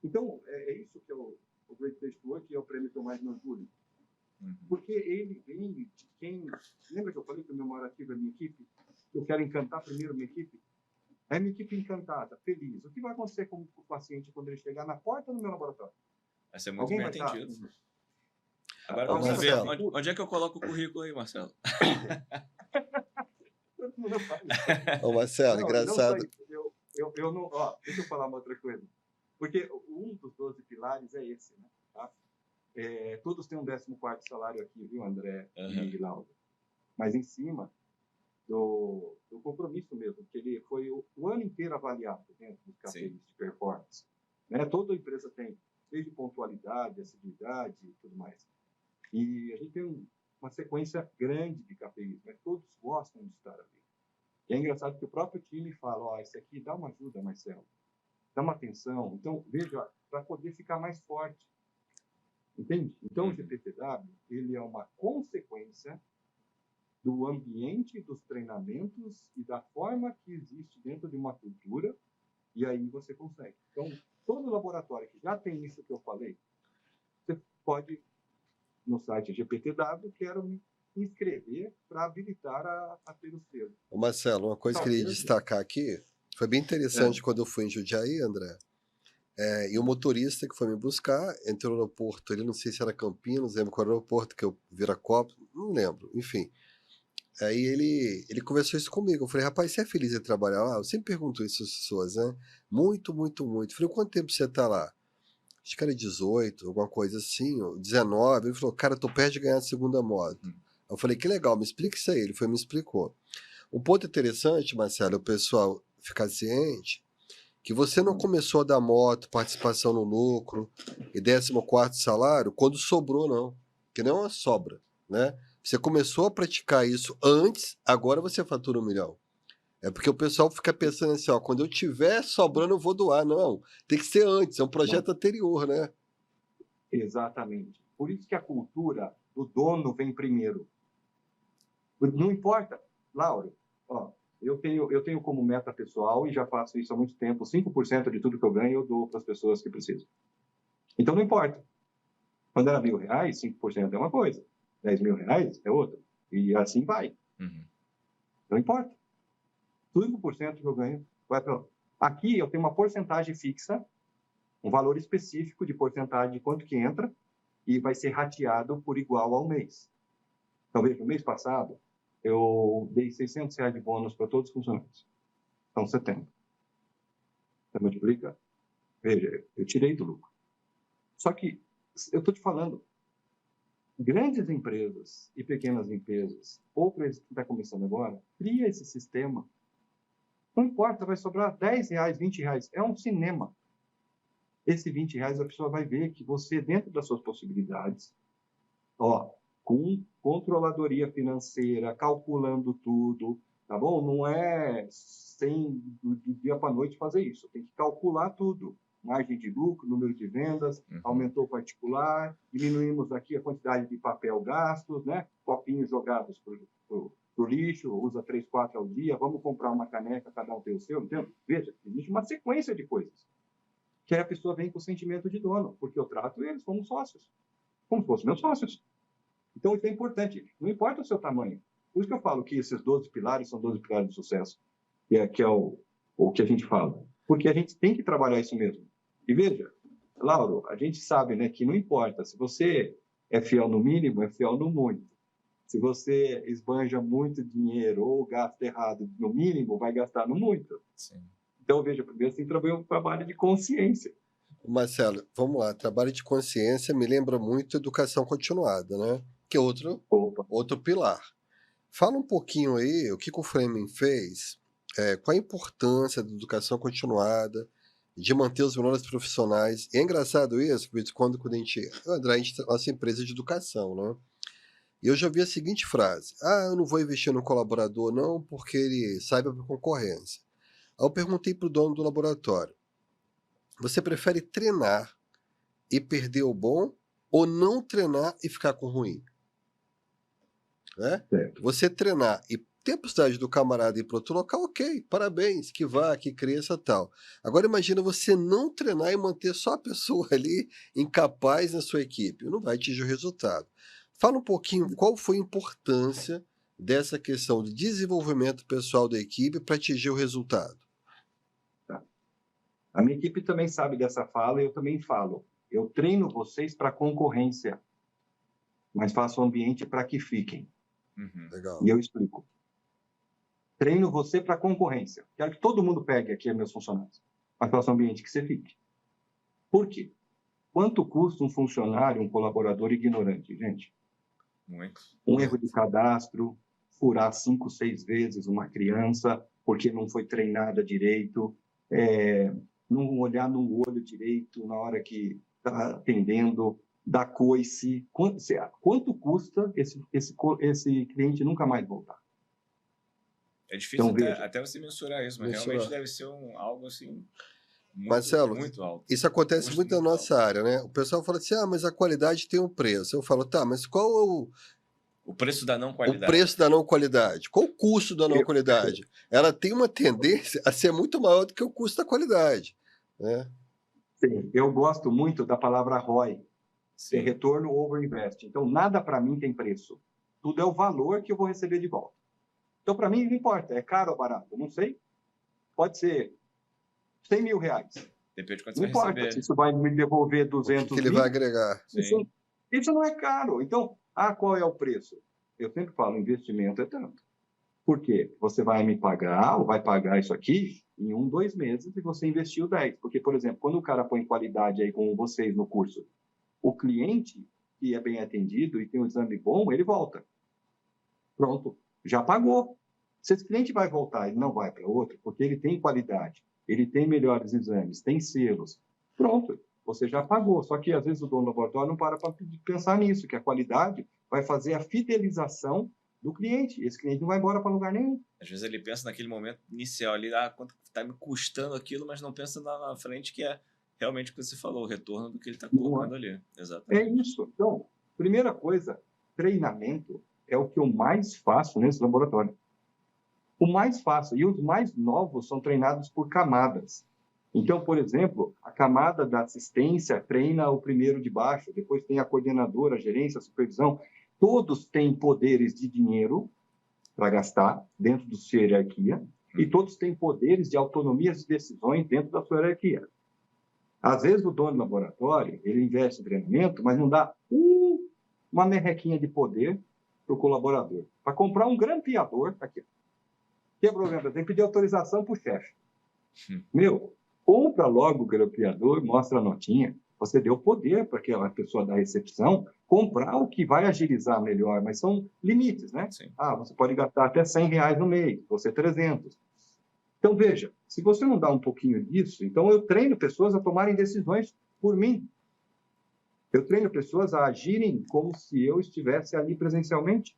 S2: Então, é isso que é o Great Place to Work, que é o prêmio que eu mais me orgulho. Porque ele vem de quem... Lembra que eu falei que o meu maior ativo é a minha equipe? Eu quero encantar primeiro a minha equipe? É a minha equipe encantada, feliz. O que vai acontecer com o paciente quando ele chegar na porta do meu laboratório?
S1: Vai ser muito bem atendido. Agora,
S3: Ô,
S1: vamos ver.
S3: Marcelo.
S1: Onde é que eu coloco o currículo aí, Marcelo?
S3: Ô, Marcelo, engraçado.
S2: Eu não, deixa eu falar uma outra coisa. Porque um dos 12 pilares é esse, né? Tá? Todos têm um 14º salário aqui, viu, André e Laura? Mas em cima do compromisso mesmo, que ele foi o ano inteiro avaliado dentro dos KPIs de performance. Né? Toda empresa tem, desde pontualidade, assiduidade e tudo mais. E a gente tem uma sequência grande de KPIs, mas todos gostam de estar ali. E é engraçado que o próprio time fala, ó, esse aqui dá uma ajuda, Marcelo, dá uma atenção. Então, veja, para poder ficar mais forte. Entende? Então, o GPTW, ele é uma consequência do ambiente, dos treinamentos e da forma que existe dentro de uma cultura, e aí você consegue. Então, todo laboratório que já tem isso que eu falei, você pode, no site GPTW, quero me inscrever para habilitar a ter o selo.
S3: Ô Marcelo, uma coisa que eu queria destacar aqui, foi bem interessante quando eu fui em Jundiaí, André, e o motorista que foi me buscar entrou no aeroporto, ele não sei se era Campinas, lembro qual era o aeroporto que eu Viracopos, não lembro, enfim. Aí ele conversou isso comigo. Eu falei, rapaz, você é feliz em trabalhar lá? Eu sempre pergunto isso às pessoas, né? Muito, muito, muito. Eu falei, quanto tempo você tá lá? Acho que era 18, alguma coisa assim, ou 19. Ele falou, cara, eu tô perto de ganhar a segunda moto. Eu falei, que legal, me explica isso aí. Ele foi me explicou. Um ponto interessante, Marcelo, o pessoal ficar ciente, que você não começou a dar moto, participação no lucro e 14º salário quando sobrou, não. Que não é uma sobra, né? Você começou a praticar isso antes, agora você fatura 1 milhão. É porque o pessoal fica pensando assim, ó, quando eu tiver sobrando eu vou doar. Não, tem que ser antes, é um projeto anterior, né?
S2: Exatamente. Por isso que a cultura do dono vem primeiro. Não importa, Lauro, ó, eu tenho como meta pessoal, e já faço isso há muito tempo, 5% de tudo que eu ganho eu dou para as pessoas que precisam. Então não importa. Quando era R$1.000, 5% é uma coisa. R$10.000 é outra. E assim vai. Não importa. 5% que eu ganho vai para... Aqui eu tenho uma porcentagem fixa, um valor específico de porcentagem de quanto que entra, e vai ser rateado por igual ao mês. Então, veja, no mês passado, eu dei R$600 de bônus para todos os funcionários. Então, 70. Você multiplica? Veja, eu tirei do lucro. Só que, eu estou te falando, grandes empresas e pequenas empresas, ou para eles que está começando agora, cria esse sistema. Não importa, vai sobrar R$10, R$20. É um cinema. Esse R$20 a pessoa vai ver que você, dentro das suas possibilidades, ó, com controladoria financeira, calculando tudo, tá bom? Não é sem do dia para a noite fazer isso. Tem que calcular tudo. Margem de lucro, número de vendas, aumentou o particular, diminuímos aqui a quantidade de papel gastos, né? Copinhos jogados pro lixo, usa 3, 4 ao dia, vamos comprar uma caneca, cada um tem o seu, entende? Veja, existe uma sequência de coisas. Que aí a pessoa vem com o sentimento de dono, porque eu trato eles como sócios, como se fossem meus sócios. Então, isso é importante. Não importa o seu tamanho. Por isso que eu falo que esses 12 pilares são 12 pilares de sucesso, que é o que a gente fala. Porque a gente tem que trabalhar isso mesmo. E veja, Lauro, a gente sabe, né, que não importa. Se você é fiel no mínimo, é fiel no muito. Se você esbanja muito dinheiro ou gasta errado no mínimo, vai gastar no muito.
S1: Sim.
S2: Então, veja, primeiro você tem que trabalhar um trabalho de consciência.
S3: Marcelo, vamos lá. Trabalho de consciência me lembra muito educação continuada, né? Que é outro pilar. Fala um pouquinho aí o que o Framing fez, qual a importância da educação continuada, de manter os melhores profissionais. E é engraçado isso, quando a gente nossa empresa de educação, né? E eu já vi a seguinte frase: eu não vou investir no colaborador não, porque ele saiba para concorrência. Aí eu perguntei para o dono do laboratório: você prefere treinar e perder o bom ou não treinar e ficar com o ruim? Né? Você treinar e ter a possibilidade do camarada ir para outro local, ok, parabéns, que vá, que cresça tal. Agora imagina você não treinar e manter só a pessoa ali incapaz na sua equipe, não vai atingir o resultado. Fala um pouquinho qual foi a importância dessa questão de desenvolvimento pessoal da equipe para atingir o resultado.
S2: Tá. A minha equipe também sabe dessa fala e eu também falo. Eu treino vocês para concorrência, mas faço o ambiente para que fiquem.
S3: Legal.
S2: E eu explico. Treino você para concorrência. Quero que todo mundo pegue aqui meus funcionários, mas faço o ambiente que você fique. Por quê? Quanto custa um funcionário, um colaborador ignorante, gente?
S1: Muito.
S2: Um erro de cadastro, furar 5, 6 vezes uma criança porque não foi treinada direito, não olhar no olho direito na hora que está atendendo, dar coice. Quanto custa esse cliente nunca mais voltar?
S1: É difícil
S2: Então,
S1: até você mensurar isso, mas realmente deve ser algo assim
S3: Marcelo,
S1: muito alto.
S3: isso acontece muito na nossa área, né? O pessoal fala assim, mas a qualidade tem um preço. Eu falo, tá, mas qual é
S1: o preço da não qualidade?
S3: O preço da não qualidade. Qual o custo da não qualidade? Ela tem uma tendência a ser muito maior do que o custo da qualidade, né?
S2: Sim, eu gosto muito da palavra ROI, que é retorno over invest. Então, nada para mim tem preço. Tudo é o valor que eu vou receber de volta. Então, para mim, não importa, é caro ou barato, não sei. Pode ser 100 mil reais.
S1: Depende de quanto
S2: não
S1: você vai
S2: importa
S1: receber.
S2: Se isso vai me devolver 200
S3: que ele
S2: mil.
S3: vai agregar.
S2: Isso não é caro. Então, qual é o preço? Eu sempre falo, investimento é tanto. Por quê? Você vai me pagar, ou vai pagar isso aqui em 1, 2 meses e você investiu 10. Porque, por exemplo, quando o cara põe qualidade aí com vocês no curso, o cliente que é bem atendido e tem um exame bom, ele volta. Pronto, já pagou. Se esse cliente vai voltar, ele não vai para outro, porque ele tem qualidade, ele tem melhores exames, tem selos. Pronto, você já pagou. Só que, às vezes, o dono do laboratório não para pensar nisso, que a qualidade vai fazer a fidelização do cliente. Esse cliente não vai embora para lugar nenhum.
S1: Às vezes ele pensa naquele momento inicial ali, quanto está me custando aquilo, mas não pensa na frente que é realmente o que você falou, o retorno do que ele está colocando ali. Exatamente.
S2: É isso. Então, primeira coisa, treinamento é o que eu mais faço nesse laboratório. O mais fácil. E os mais novos são treinados por camadas. Então, por exemplo, a camada da assistência treina o primeiro de baixo, depois tem a coordenadora, a gerência, a supervisão. Todos têm poderes de dinheiro para gastar dentro da sua hierarquia e todos têm poderes de autonomia de decisões dentro da sua hierarquia. Às vezes, o dono do laboratório, ele investe em treinamento, mas não dá uma merrequinha de poder para o colaborador. Para comprar um grampeador, aqui, que é problema? Tem que pedir autorização para o chefe. Compra logo o grampeador, mostra a notinha. Você deu poder para aquela pessoa da recepção comprar o que vai agilizar melhor, mas são limites, né?
S1: Sim.
S2: Você pode gastar até R$100 no mês, você 300. Então, veja, se você não dá um pouquinho disso, então eu treino pessoas a tomarem decisões por mim. Eu treino pessoas a agirem como se eu estivesse ali presencialmente.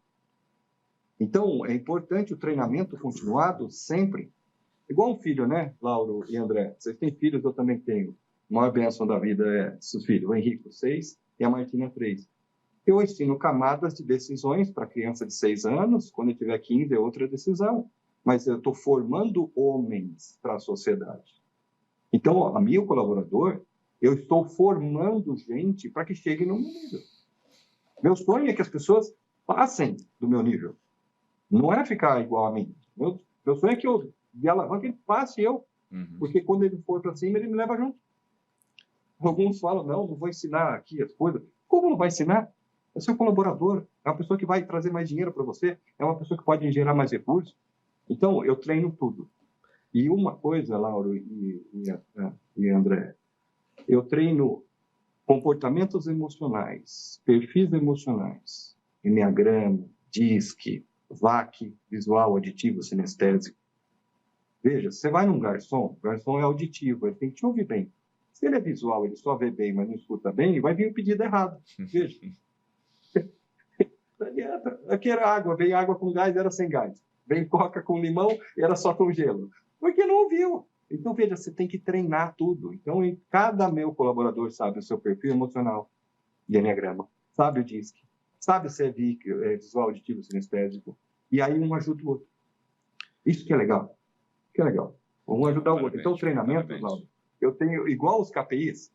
S2: Então, é importante o treinamento continuado sempre. Igual um filho, né, Lauro e André? Vocês têm filhos, eu também tenho. A maior bênção da vida é seus filhos. O Henrique, 6, e a Martina, 3. Eu ensino camadas de decisões para criança de 6 anos. Quando ele tiver 15, é outra decisão. Mas eu estou formando homens para a sociedade. Então, a meu colaborador, eu estou formando gente para que chegue no meu nível. Meu sonho é que as pessoas passem do meu nível. Não é ficar igual a mim. Meu sonho é que eu, de alavanca, ele passe eu. Porque quando ele for para cima, ele me leva junto. Alguns falam, não vou ensinar aqui as coisas. Como não vai ensinar? É seu colaborador. É uma pessoa que vai trazer mais dinheiro para você. É uma pessoa que pode gerar mais recursos. Então, eu treino tudo. E uma coisa, Lauro e André, eu treino comportamentos emocionais, perfis emocionais, enneagrama, DISC, VAC, visual, auditivo, sinestésico. Veja, você vai num garçom, o garçom é auditivo, ele tem que te ouvir bem. Se ele é visual, ele só vê bem, mas não escuta bem, vai vir o pedido errado. Veja. Não adianta. Aqui era água, veio água com gás, era sem gás. Veio coca com limão, era só com gelo. Porque não ouviu. Então, veja, você tem que treinar tudo. Então, cada meu colaborador sabe o seu perfil emocional de enneagrama, sabe o DISC, sabe se é VIC, visual, auditivo, sinestésico. E aí um ajuda o outro. Isso que é legal. Que é legal. Um ajudar o outro. Então, o treinamento, Lauro, eu tenho, igual os KPIs,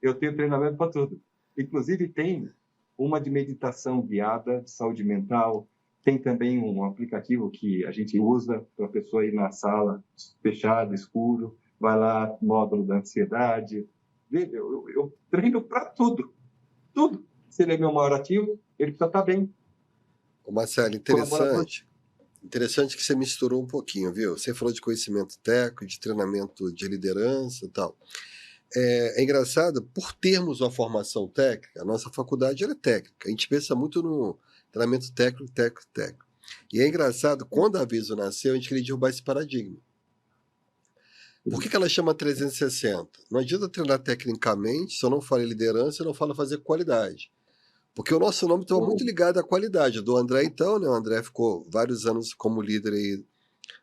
S2: eu tenho treinamento para tudo. Inclusive, tem uma de meditação guiada, de saúde mental. Tem também um aplicativo que a gente usa para a pessoa ir na sala fechada, escuro, vai lá, módulo da ansiedade. Veja, eu treino para tudo. Tudo. Se ele é meu maior ativo, ele precisa estar bem.
S3: Marcelo, interessante. Interessante que você misturou um pouquinho, viu? Você falou de conhecimento técnico, de treinamento de liderança e tal. É engraçado, por termos uma formação técnica, a nossa faculdade é técnica. A gente pensa muito no treinamento técnico. E é engraçado, quando a Viso nasceu, a gente queria derrubar esse paradigma. Por que ela chama 360? Não adianta treinar tecnicamente se eu não falo em liderança e não falo fazer qualidade. Porque o nosso nome estava muito ligado à qualidade. Do André, então, né? O André ficou vários anos como líder aí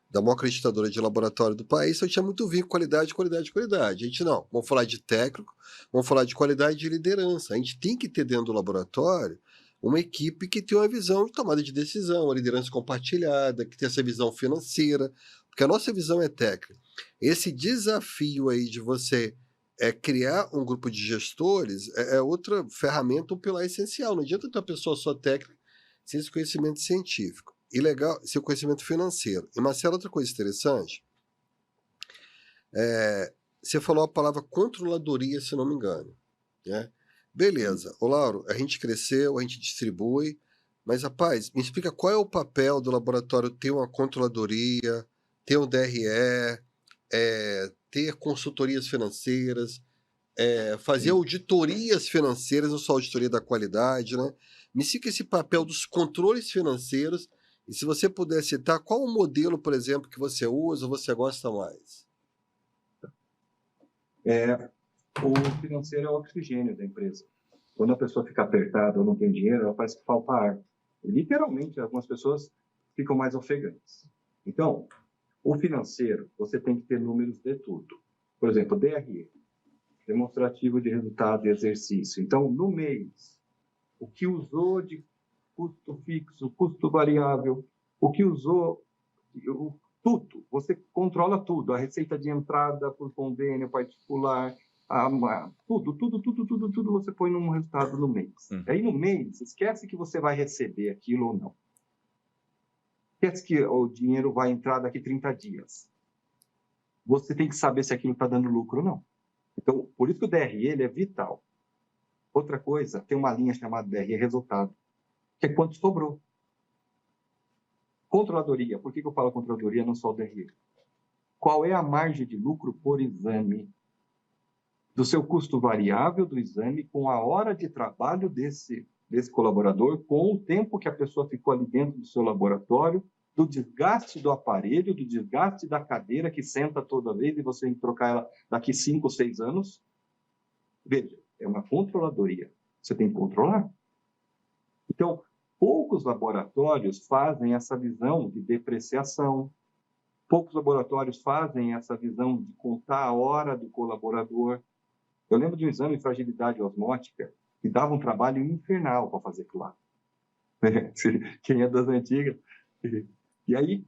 S3: da maior acreditadora de laboratório do país, então tinha muito vínculo qualidade, qualidade, qualidade. A gente não, vamos falar de técnico, vamos falar de qualidade de liderança. A gente tem que ter dentro do laboratório uma equipe que tem uma visão de tomada de decisão, uma liderança compartilhada, que tem essa visão financeira, porque a nossa visão é técnica. Esse desafio aí de você criar um grupo de gestores é outra ferramenta, um pilar essencial. Não adianta ter uma pessoa só técnica sem esse conhecimento científico. E legal, seu conhecimento financeiro. E Marcelo, outra coisa interessante, você falou a palavra controladoria, se não me engano, né? Beleza, ô Lauro, a gente cresceu, a gente distribui, mas rapaz, me explica qual é o papel do laboratório ter uma controladoria, ter um DRE, ter consultorias financeiras, fazer auditorias financeiras, não só auditoria da qualidade, né? Me explica esse papel dos controles financeiros. E se você puder citar, qual o modelo, por exemplo, que você usa ou você gosta mais?
S2: O financeiro é o oxigênio da empresa. Quando a pessoa fica apertada ou não tem dinheiro, ela parece que falta ar. E, literalmente, algumas pessoas ficam mais ofegantes. Então, o financeiro, você tem que ter números de tudo. Por exemplo, DRE, demonstrativo de resultado e exercício. Então, no mês, o que usou de custo fixo, custo variável, o que usou, tudo, você controla tudo, a receita de entrada por convênio particular, tudo você põe num resultado no mês. Aí no mês, esquece que você vai receber aquilo ou não. Esquece que o dinheiro vai entrar daqui 30 dias. Você tem que saber se aquilo está dando lucro ou não. Então, por isso que o DRE ele é vital. Outra coisa, tem uma linha chamada DRE resultado, que é quanto sobrou. Controladoria. Por que eu falo controladoria, não só o DRE? Qual é a margem de lucro por exame? Do seu custo variável do exame com a hora de trabalho desse colaborador, com o tempo que a pessoa ficou ali dentro do seu laboratório, do desgaste do aparelho, do desgaste da cadeira que senta toda vez e você tem que trocar ela daqui 5 ou 6 anos. Veja, é uma controladoria. Você tem que controlar. Então, poucos laboratórios fazem essa visão de depreciação, poucos laboratórios fazem essa visão de contar a hora do colaborador. Eu lembro de um exame de fragilidade osmótica que dava um trabalho infernal para fazer aquilo lá. Quem é das antigas. E aí,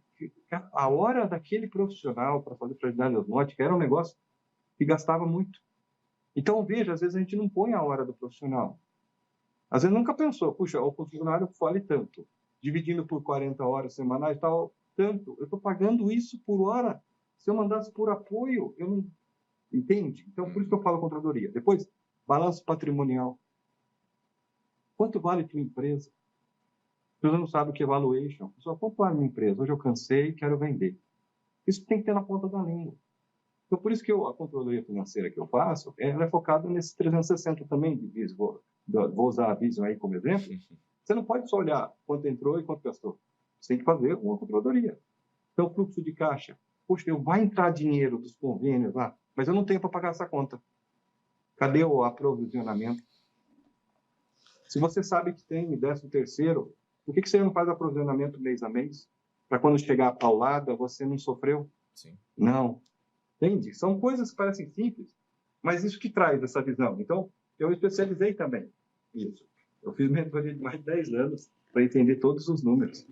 S2: a hora daquele profissional para fazer fragilidade osmótica era um negócio que gastava muito. Então, veja, às vezes a gente não põe a hora do profissional. Às vezes nunca pensou, puxa, o funcionário vale tanto. Dividindo por 40 horas semanais, tal, tanto. Eu estou pagando isso por hora. Se eu mandasse por apoio, eu não... Entende? Então, por isso que eu falo controladoria. Depois, balanço patrimonial. Quanto vale tua empresa? A pessoa não sabe o que é valuation. A pessoa, quanto vale minha empresa? Hoje eu cansei e quero vender. Isso tem que ter na ponta da língua. Então, por isso que a controladoria financeira que eu faço, ela é focada nesses 360 também de Visio. Vou usar a Visio aí como exemplo. Você não pode só olhar quanto entrou e quanto gastou. Você tem que fazer uma controladoria. Então, fluxo de caixa. Poxa, vai entrar dinheiro dos convênios lá, mas eu não tenho para pagar essa conta. Cadê o aprovisionamento? Se você sabe que tem 13º, por que você não faz aprovisionamento mês a mês? Para quando chegar a paulada, você não sofreu?
S1: Sim.
S2: Não. Entende? São coisas que parecem simples, mas isso que traz essa visão. Então, eu especializei também nisso. Eu fiz mentoria de mais de 10 anos para entender todos os números.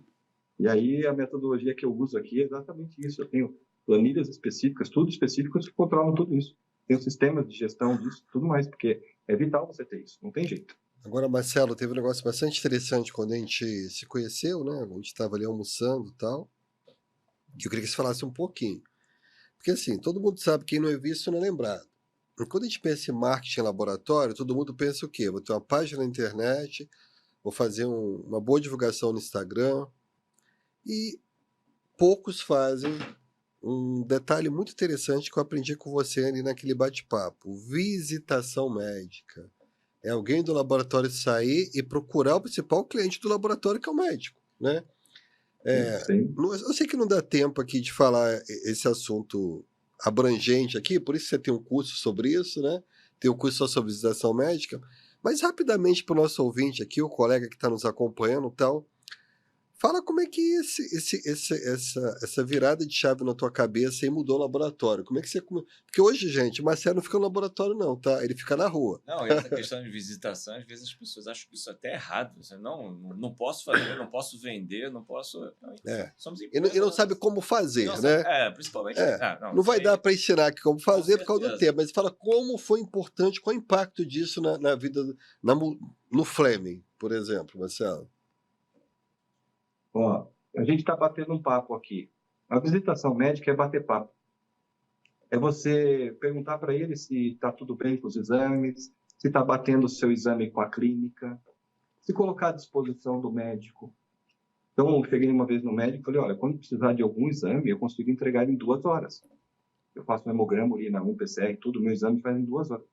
S2: E aí, a metodologia que eu uso aqui é exatamente isso. Eu tenho planilhas específicas, tudo específico, que controlam tudo isso. Tenho sistemas de gestão disso, tudo mais, porque é vital você ter isso, não tem jeito.
S3: Agora, Marcelo, teve um negócio bastante interessante quando a gente se conheceu, né? A gente estava ali almoçando e tal, que eu queria que você falasse um pouquinho. Porque assim, todo mundo sabe que quem não é visto não é lembrado. E quando a gente pensa em marketing em laboratório, todo mundo pensa o quê? Vou ter uma página na internet, vou fazer uma boa divulgação no Instagram, e poucos fazem um detalhe muito interessante que eu aprendi com você ali naquele bate-papo: visitação médica. É alguém do laboratório sair e procurar o principal cliente do laboratório, que é o médico, né? Eu sei que não dá tempo aqui de falar esse assunto abrangente aqui, por isso você tem um curso sobre isso, né? Tem um curso só sobre visitação médica, mas rapidamente para o nosso ouvinte aqui, o colega que está nos acompanhando e tal, fala como é que essa virada de chave na tua cabeça aí mudou o laboratório. Como é que você... Porque hoje, gente, o Marcelo não fica no laboratório não, tá? Ele fica na rua.
S1: Não, e essa questão de visitação, às vezes as pessoas acham que isso é até errado. Você não posso fazer, não posso vender, não posso... Somos
S3: E não sabe como fazer, né?
S1: Principalmente...
S3: não vai dar para ensinar aqui como fazer por causa do tempo, mas fala como foi importante, qual o impacto disso na vida, no Fleming, por exemplo, Marcelo.
S2: Ó, a gente está batendo um papo aqui. A visitação médica é bater papo. É você perguntar para ele se está tudo bem com os exames, se está batendo o seu exame com a clínica, se colocar à disposição do médico. Então, eu cheguei uma vez no médico e falei, olha, quando precisar de algum exame, eu consigo entregar em 2 horas. Eu faço um hemograma, urina 1, PCR, tudo, meu exame faz em 2 horas.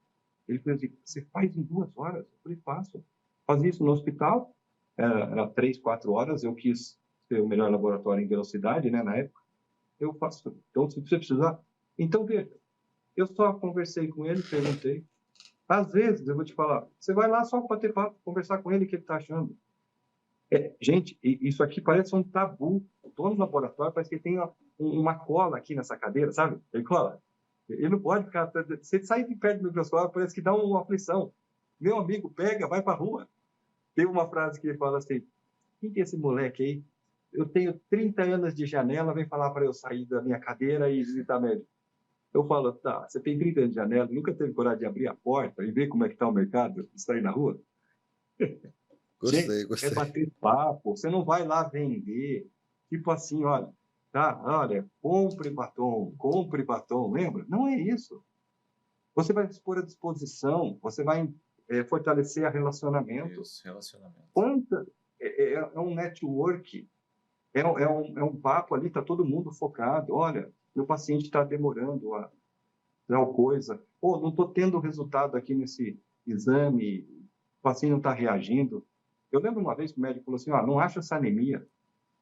S2: Ele falou assim, você faz em 2 horas? Eu falei, faço. Fazia isso no hospital, era 3, 4 horas, eu quis ser o melhor laboratório em velocidade, né, na época. Eu faço. Então, se você precisar... Então, veja, eu só conversei com ele, perguntei. Às vezes, eu vou te falar, você vai lá só para bater papo, conversar com ele, o que ele está achando. Gente, isso aqui parece um tabu. O dono do laboratório parece que ele tem uma cola aqui nessa cadeira, sabe? Ele cola. Ele não pode ficar... Você sai de perto do microscópio, parece que dá uma aflição. Meu amigo, pega, vai para a rua. Tem uma frase que ele fala assim, quem que é esse moleque aí? Eu tenho 30 anos de janela, vem falar para eu sair da minha cadeira e visitar médico. Eu falo, tá, você tem 30 anos de janela, nunca teve coragem de abrir a porta e ver como é que está o mercado, sair na rua?
S3: Gostei.
S2: É bater papo, você não vai lá vender. Tipo assim, olha, compre batom, lembra? Não é isso. Você vai expor à disposição, você vai fortalecer relacionamento.
S1: Isso, relacionamento.
S2: É um network, é um papo ali, está todo mundo focado. Olha, meu paciente está demorando a tal coisa. Não estou tendo resultado aqui nesse exame, o paciente não está reagindo. Eu lembro uma vez que o médico falou assim, não acha essa anemia,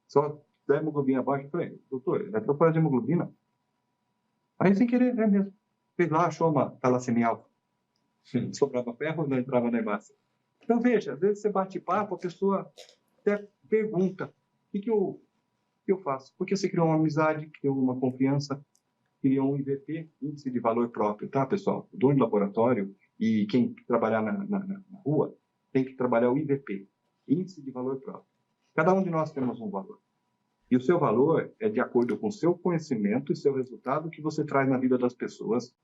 S2: só dá hemoglobina baixa. Eu falei, doutor, é tropa de hemoglobina? Aí, sem querer, é mesmo. Fez lá, achou uma talassemia alta. Sobrava ferro, não entrava na hemácia. Então, veja, às vezes você bate papo, a pessoa até pergunta, o que eu faço? Porque você criou uma amizade, criou uma confiança, criou um IVP, Índice de Valor Próprio, tá, pessoal? O dono do laboratório e quem trabalhar na rua tem que trabalhar o IVP, Índice de Valor Próprio. Cada um de nós temos um valor. E o seu valor é de acordo com o seu conhecimento e seu resultado que você traz na vida das pessoas,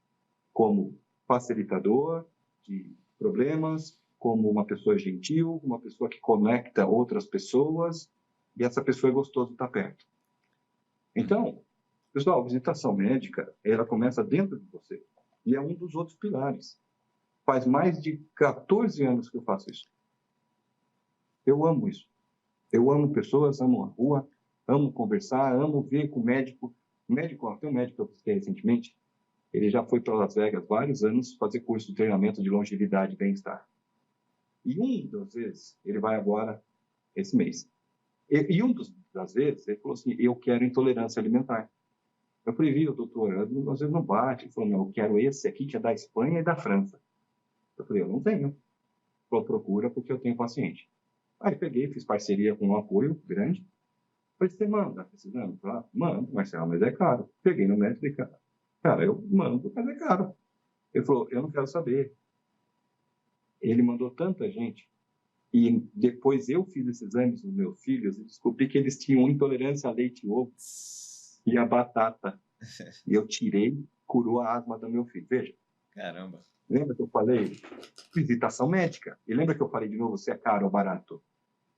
S2: como facilitador de problemas, como uma pessoa gentil, uma pessoa que conecta outras pessoas, e essa pessoa é gostoso de estar perto. Então, pessoal, a visitação médica, ela começa dentro de você, e é um dos outros pilares. Faz mais de 14 anos que eu faço isso. Eu amo isso. Eu amo pessoas, amo a rua, amo conversar, amo ver com o médico. Tem um médico que eu visitei recentemente, ele já foi para Las Vegas vários anos fazer curso de treinamento de longevidade e bem-estar. E das vezes, ele vai agora, esse mês. E das vezes, ele falou assim, eu quero intolerância alimentar. Eu falei, viu, doutor, às vezes não bate. Ele falou, não, eu quero esse aqui que é da Espanha e da França. Eu falei, eu não tenho. Ele falou, procura porque eu tenho paciente. Aí peguei, fiz parceria com um apoio grande. Falei, você manda, precisando? Mando, Marcelo, mas é caro. Peguei no médico e falei, cara, eu mando, mas é caro. Ele falou, eu não quero saber. Ele mandou tanta gente. E depois eu fiz esses exames dos meus filhos e descobri que eles tinham intolerância a leite e ovo e a batata. E eu tirei, curou a asma do meu filho. Veja.
S1: Caramba.
S2: Lembra que eu falei? Visitação médica. E lembra que eu falei de novo se é caro ou barato?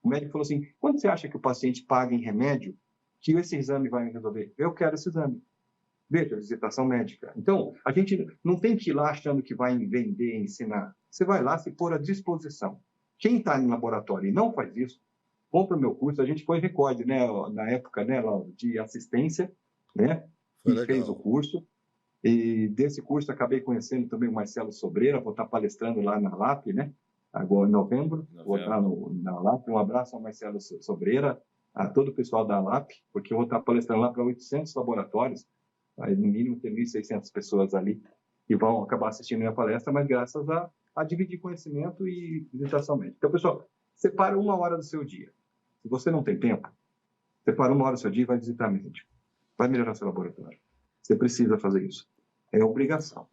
S2: O médico falou assim, quanto você acha que o paciente paga em remédio que esse exame vai me resolver? Eu quero esse exame. Veja, visitação médica. Então, a gente não tem que ir lá achando que vai vender, ensinar. Você vai lá se pôr à disposição. Quem está no laboratório e não faz isso, compra o meu curso. A gente foi recorde, né, na época, né, de assistência, né, que fez o curso. E desse curso acabei conhecendo também o Marcelo Sobreira, vou estar palestrando lá na LAP, né, agora em novembro. Vou estar na LAP. Um abraço ao Marcelo Sobreira, a todo o pessoal da ALAP, porque eu vou estar palestrando lá para 800 laboratórios, aí no mínimo tem 1.600 pessoas ali que vão acabar assistindo minha palestra, mas graças a dividir conhecimento e visitação médica. Então, pessoal, separa 1 hora do seu dia. Se você não tem tempo, separa 1 hora do seu dia e vai visitar médico. Vai melhorar seu laboratório. Você precisa fazer isso. É obrigação.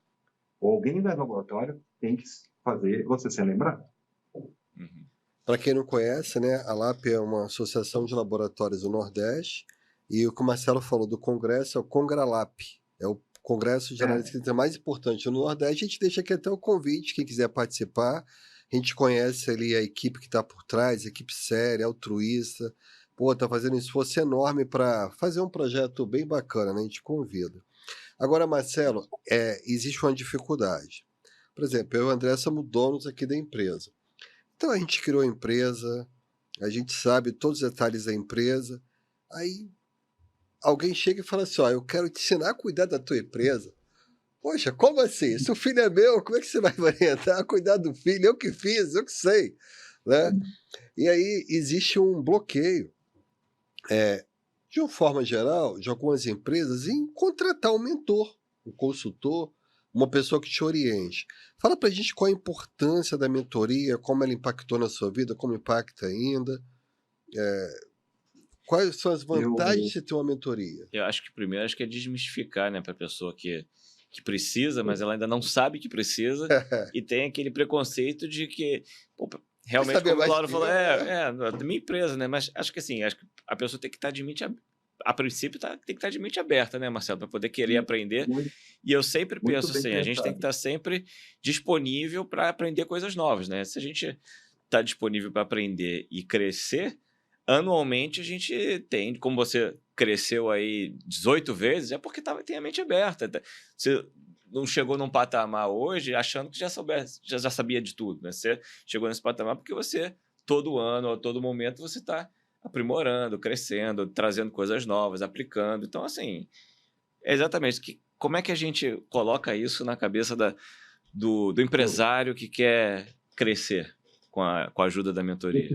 S2: Ou alguém da laboratório tem que fazer você ser lembrado.
S1: Uhum.
S3: Para quem não conhece, né, a LAP é uma associação de laboratórios do Nordeste, e o que o Marcelo falou do congresso é o Congralap, é o congresso de análise clínica mais importante no Nordeste. A gente deixa aqui até o convite, quem quiser participar. A gente conhece ali a equipe que está por trás, equipe séria, altruísta. Pô, tá fazendo um esforço enorme para fazer um projeto bem bacana, né? A gente convida. Agora, Marcelo, existe uma dificuldade. Por exemplo, eu e o André somos donos aqui da empresa. Então a gente criou a empresa, a gente sabe todos os detalhes da empresa, aí alguém chega e fala assim, ó, eu quero te ensinar a cuidar da tua empresa. Poxa, como assim? Se o filho é meu, como é que você vai me orientar a cuidar do filho? Eu que fiz, eu que sei, né? E aí existe um bloqueio, de uma forma geral, de algumas empresas, em contratar um mentor, um consultor, uma pessoa que te oriente. Fala pra gente qual a importância da mentoria, como ela impactou na sua vida, como impacta ainda. Quais são as vantagens de ter uma mentoria?
S1: Eu acho que primeiro é desmistificar, né, para a pessoa que precisa, mas ela ainda não sabe que precisa e tem aquele preconceito de que, pô, realmente, como o Lauro falou, da minha empresa, né? Mas acho que assim, acho que a pessoa tem que estar de mente a princípio tem que estar de mente aberta, né, Marcelo, para poder querer aprender. E eu sempre penso assim, a gente tem que estar sempre disponível para aprender coisas novas, né? Se a gente está disponível para aprender e crescer, anualmente a gente tem, como você cresceu aí 18 vezes, é porque tem a mente aberta. Você não chegou num patamar hoje achando que já sabia de tudo, né? Você chegou nesse patamar porque você, todo ano, a todo momento, você está aprimorando, crescendo, trazendo coisas novas, aplicando. Então, assim, exatamente. Como é que a gente coloca isso na cabeça do empresário que quer crescer com a ajuda da mentoria?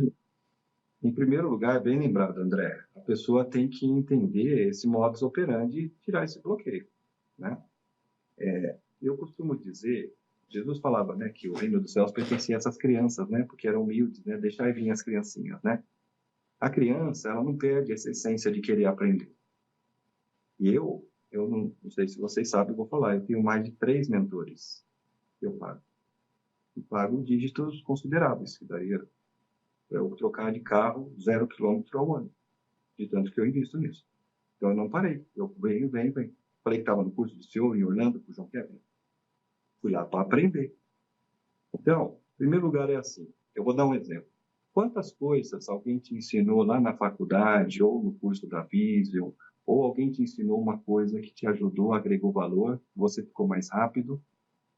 S2: Em primeiro lugar, bem lembrado, André, a pessoa tem que entender esse modus operandi e tirar esse bloqueio, né? Eu costumo dizer, Jesus falava, né, que o reino dos céus pertencia a essas crianças, né, porque eram humildes, né, deixar vir as criancinhas, né? A criança, ela não perde essa essência de querer aprender. E eu não sei se vocês sabem, eu vou falar, eu tenho mais de 3 mentores que eu pago. E pago dígitos consideráveis, que daria para eu trocar de carro 0 quilômetro ao ano, de tanto que eu invisto nisso. Então, eu não parei. Eu venho. Falei que estava no curso do senhor em Orlando, com o João Kevin. Fui lá para aprender. Então, em primeiro lugar é assim. Eu vou dar um exemplo. Quantas coisas alguém te ensinou lá na faculdade, ou no curso da Visio, ou alguém te ensinou uma coisa que te ajudou, agregou valor, você ficou mais rápido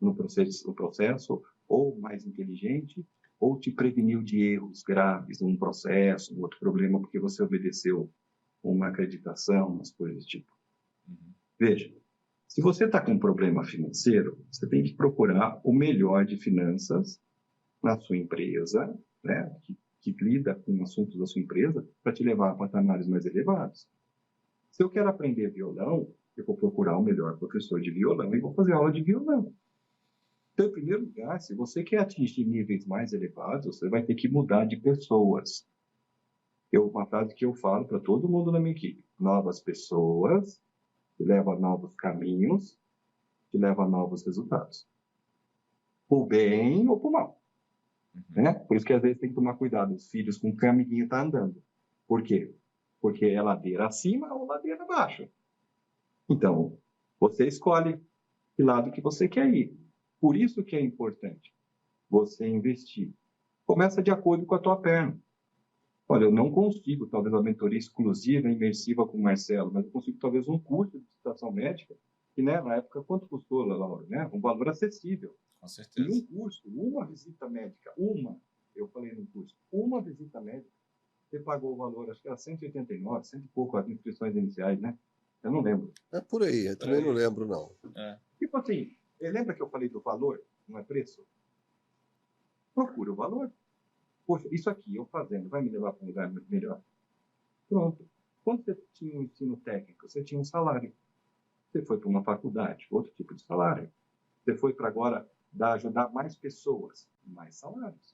S2: no processo, ou mais inteligente, ou te preveniu de erros graves num processo, um outro problema, porque você obedeceu uma acreditação, umas coisas do tipo. Veja, se você está com um problema financeiro, você tem que procurar o melhor de finanças na sua empresa, né, que lida com assuntos da sua empresa, para te levar a patamares mais elevados. Se eu quero aprender violão, eu vou procurar o melhor professor de violão e vou fazer aula de violão. Então, em primeiro lugar, se você quer atingir níveis mais elevados, você vai ter que mudar de pessoas. Uma frase que eu falo para todo mundo na minha equipe: novas pessoas te levam a novos caminhos, te levam a novos resultados. Por bem ou por mal. Né? Por isso que às vezes tem que tomar cuidado, os filhos com que a amiguinha está andando. Por quê? Porque é ladeira acima ou ladeira abaixo. Então, você escolhe que lado que você quer ir. Por isso que é importante você investir. Começa de acordo com a tua perna. Olha, eu não consigo, talvez, uma mentoria exclusiva, imersiva com o Marcelo, mas eu consigo, talvez, um curso de visitação médica, que, né, na época, quanto custou, Laura? Né? Um valor acessível.
S1: Com certeza.
S2: E um curso, uma visita médica, eu falei no curso, uma visita médica, você pagou o valor, acho que era 189, 100 e pouco as inscrições iniciais, né? Eu não lembro.
S3: É por aí, eu também não lembro, não.
S2: Tipo assim, lembra que eu falei do valor, não é preço? Procura o valor. Poxa, isso aqui eu fazendo vai me levar para um lugar melhor? Pronto. Quando você tinha um ensino técnico, você tinha um salário. Você foi para uma faculdade, outro tipo de salário. Você foi para agora ajudar mais pessoas, mais salários.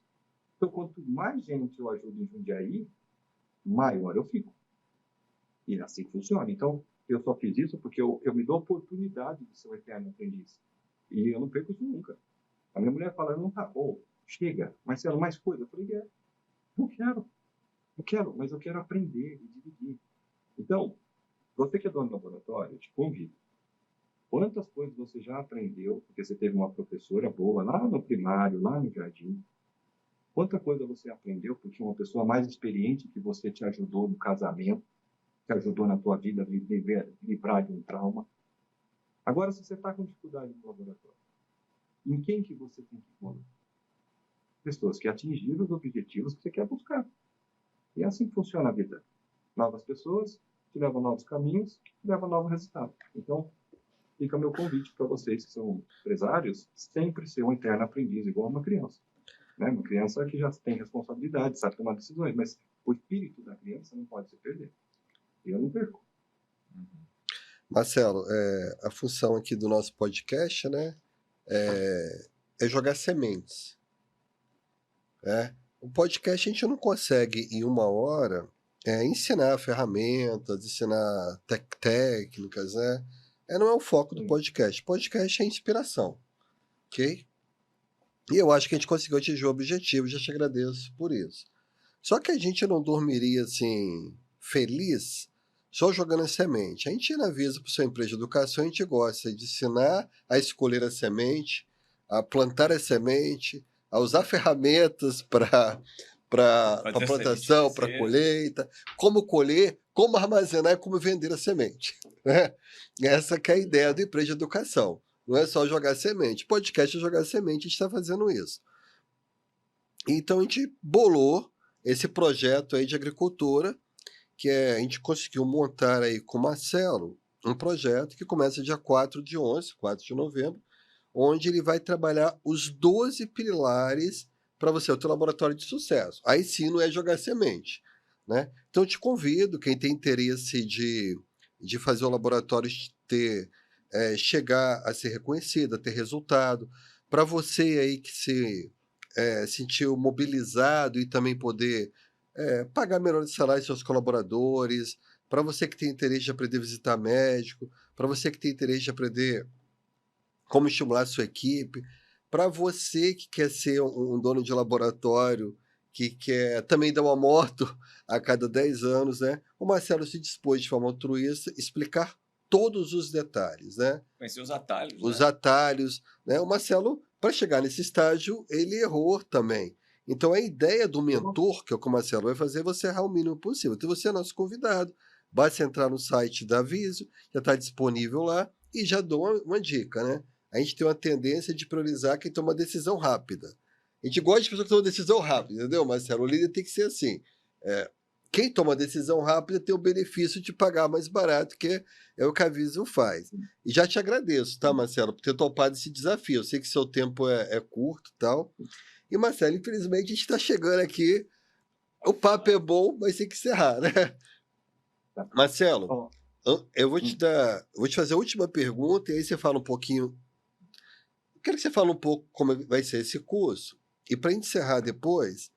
S2: Então, quanto mais gente eu ajudo em Jundiaí, maior eu fico. E assim funciona. Então, eu só fiz isso porque eu me dou a oportunidade de ser um eterno aprendiz. E eu não perco isso nunca. A minha mulher fala, não tá bom, chega, Marcelo, mais coisa. Eu falei, não quero, mas eu quero aprender e dividir. Então, você que é dono do laboratório, eu te convido. Quantas coisas você já aprendeu, porque você teve uma professora boa lá no primário, lá no jardim? Quanta coisa você aprendeu porque uma pessoa mais experiente que você te ajudou no casamento, te ajudou na tua vida a livrar de um trauma? Agora, se você está com dificuldade no laboratório, em quem que você tem que ir? Pessoas que atingiram os objetivos que você quer buscar. E é assim que funciona a vida. Novas pessoas te levam a novos caminhos, te levam a novos resultados. Então, fica meu convite para vocês que são empresários, sempre ser um eterno aprendiz, igual uma criança. Né? Uma criança que já tem responsabilidade, sabe tomar decisões, mas o espírito da criança não pode se perder. E eu não perco.
S3: Marcelo, a função aqui do nosso podcast, né, é jogar sementes. Né? O podcast a gente não consegue, em 1 hora, ensinar ferramentas, ensinar técnicas, né? Não é o foco do podcast. Podcast é inspiração, ok? E eu acho que a gente conseguiu atingir o objetivo, já te agradeço por isso. Só que a gente não dormiria, assim, feliz só jogando a semente. A gente avisa para sua empresa de educação, a gente gosta de ensinar a escolher a semente, a plantar a semente, a usar ferramentas para plantação, para colheita, como colher, como armazenar e como vender a semente. Né? Essa que é a ideia da empresa de educação. Não é só jogar semente. Podcast é jogar semente, a gente está fazendo isso. Então a gente bolou esse projeto aí de agricultura, que a gente conseguiu montar aí com o Marcelo um projeto que começa dia 4 de novembro, onde ele vai trabalhar os 12 pilares para você, o teu laboratório de sucesso. Aí sim não é jogar semente. Né? Então eu te convido, quem tem interesse de fazer o laboratório chegar a ser reconhecido, a ter resultado, para você aí que se sentiu mobilizado e também poder pagar melhor de salário aos seus colaboradores, para você que tem interesse de aprender a visitar médico, para você que tem interesse de aprender como estimular a sua equipe, para você que quer ser um dono de laboratório, que quer também dar uma moto a cada 10 anos, né? O Marcelo se dispôs de forma altruísta explicar todos os detalhes, né?
S1: Conhecer os atalhos.
S3: Os atalhos, né? O Marcelo, para chegar nesse estágio, ele errou também. Então, a ideia do mentor, que é o que o Marcelo vai fazer, é você errar o mínimo possível. Então, você é nosso convidado. Basta entrar no site da Aviso, já está disponível lá, e já dou uma dica, né? A gente tem uma tendência de priorizar quem toma decisão rápida. A gente gosta de pessoas que tomam decisão rápida, entendeu, Marcelo? O líder tem que ser assim. Quem toma decisão rápida tem o benefício de pagar mais barato, que é o que a Aviso faz. E já te agradeço, tá, Marcelo, por ter topado esse desafio. Eu sei que seu tempo é curto e tal. E, Marcelo, infelizmente, a gente está chegando aqui. O papo é bom, mas tem que encerrar, né? Marcelo, eu vou te fazer a última pergunta, e aí você fala um pouquinho. Eu quero que você fale um pouco como vai ser esse curso. E para encerrar depois,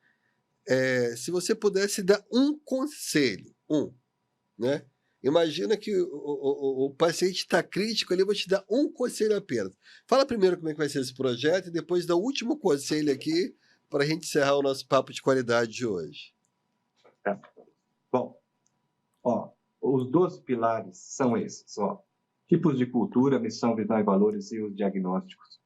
S3: se você pudesse dar um conselho, né? Imagina que o paciente está crítico, eu vou te dar um conselho apenas. Fala primeiro como é que vai ser esse projeto e depois dá o último conselho aqui para a gente encerrar o nosso papo de qualidade de hoje.
S2: Bom, os 12 pilares são esses. Tipos de cultura, missão, visão e valores e os diagnósticos.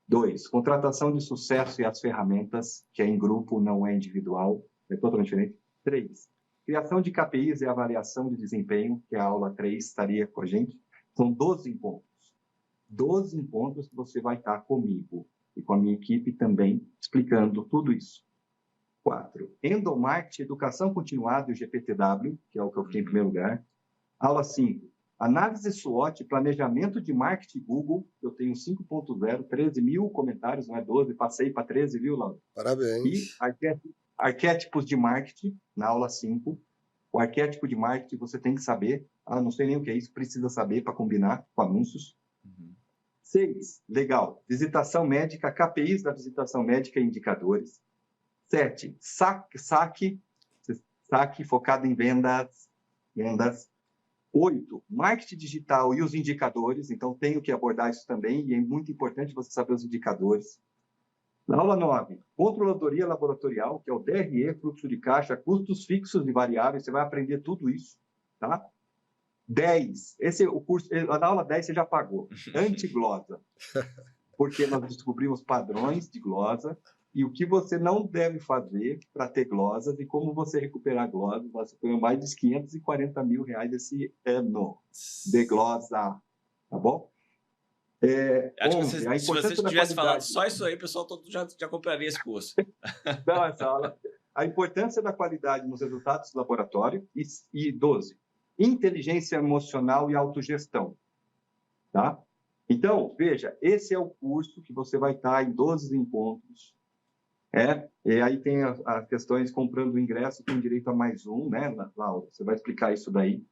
S2: 2, contratação de sucesso e as ferramentas, que é em grupo, não é individual, é totalmente diferente. 3, criação de KPIs e avaliação de desempenho, que a aula 3 estaria com a gente. São 12 encontros. 12 encontros que você vai estar comigo e com a minha equipe também, explicando tudo isso. 4, endomarketing, educação continuada e o GPTW, que é o que eu fiquei em primeiro lugar. Aula 5, análise SWOT, planejamento de marketing Google, eu tenho 5.0, 13 mil comentários, não é 12, passei para 13, viu, Laura?
S3: Parabéns.
S2: E arquétipos de marketing, na aula 5. O arquétipo de marketing você tem que saber. Ah, não sei nem o que é isso, precisa saber para combinar com anúncios. 6, legal. Visitação médica, KPIs da visitação médica e indicadores. 7, saque focado em vendas. 8, marketing digital e os indicadores. Então, tenho que abordar isso também e é muito importante você saber os indicadores. Na aula 9, controladoria laboratorial, que é o DRE, fluxo de caixa, custos fixos e variáveis. Você vai aprender tudo isso, tá? 10, esse é o curso, na aula 10 você já pagou. Antiglosa, porque nós descobrimos padrões de glosa e o que você não deve fazer para ter glosas e como você recuperar glosas. Você ganhou mais de 540 mil reais esse ano de glosa, tá bom?
S1: Acho
S2: 11,
S1: que
S2: a
S1: se você
S2: importância da
S1: tivesse falado
S2: qualidade.
S1: só isso aí, o pessoal todo já compraria esse curso.
S2: Não, essa aula. A importância da qualidade nos resultados do laboratório. E 12, inteligência emocional e autogestão. Tá? Então, veja, esse é o curso que você vai estar em 12 encontros. E aí tem as questões comprando o ingresso com direito a mais um, né, Laura? Você vai explicar isso daí.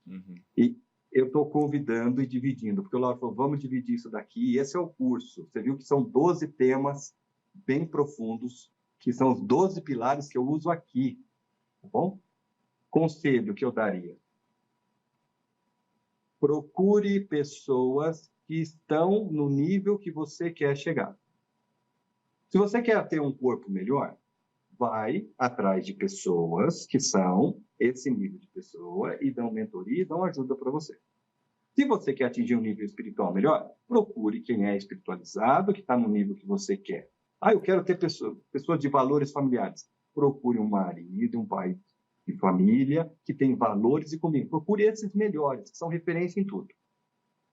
S2: E eu estou convidando e dividindo, porque o Laura falou, vamos dividir isso daqui. E esse é o curso. Você viu que são 12 temas bem profundos, que são os 12 pilares que eu uso aqui. Tá bom? Conselho que eu daria. Procure pessoas que estão no nível que você quer chegar. Se você quer ter um corpo melhor, vai atrás de pessoas que são esse nível de pessoa e dão mentoria e dão ajuda para você. Se você quer atingir um nível espiritual melhor, procure quem é espiritualizado, que está no nível que você quer. Ah, eu quero ter pessoas de valores familiares. Procure um marido, um pai de família que tem valores e comigo. Procure esses melhores, que são referência em tudo.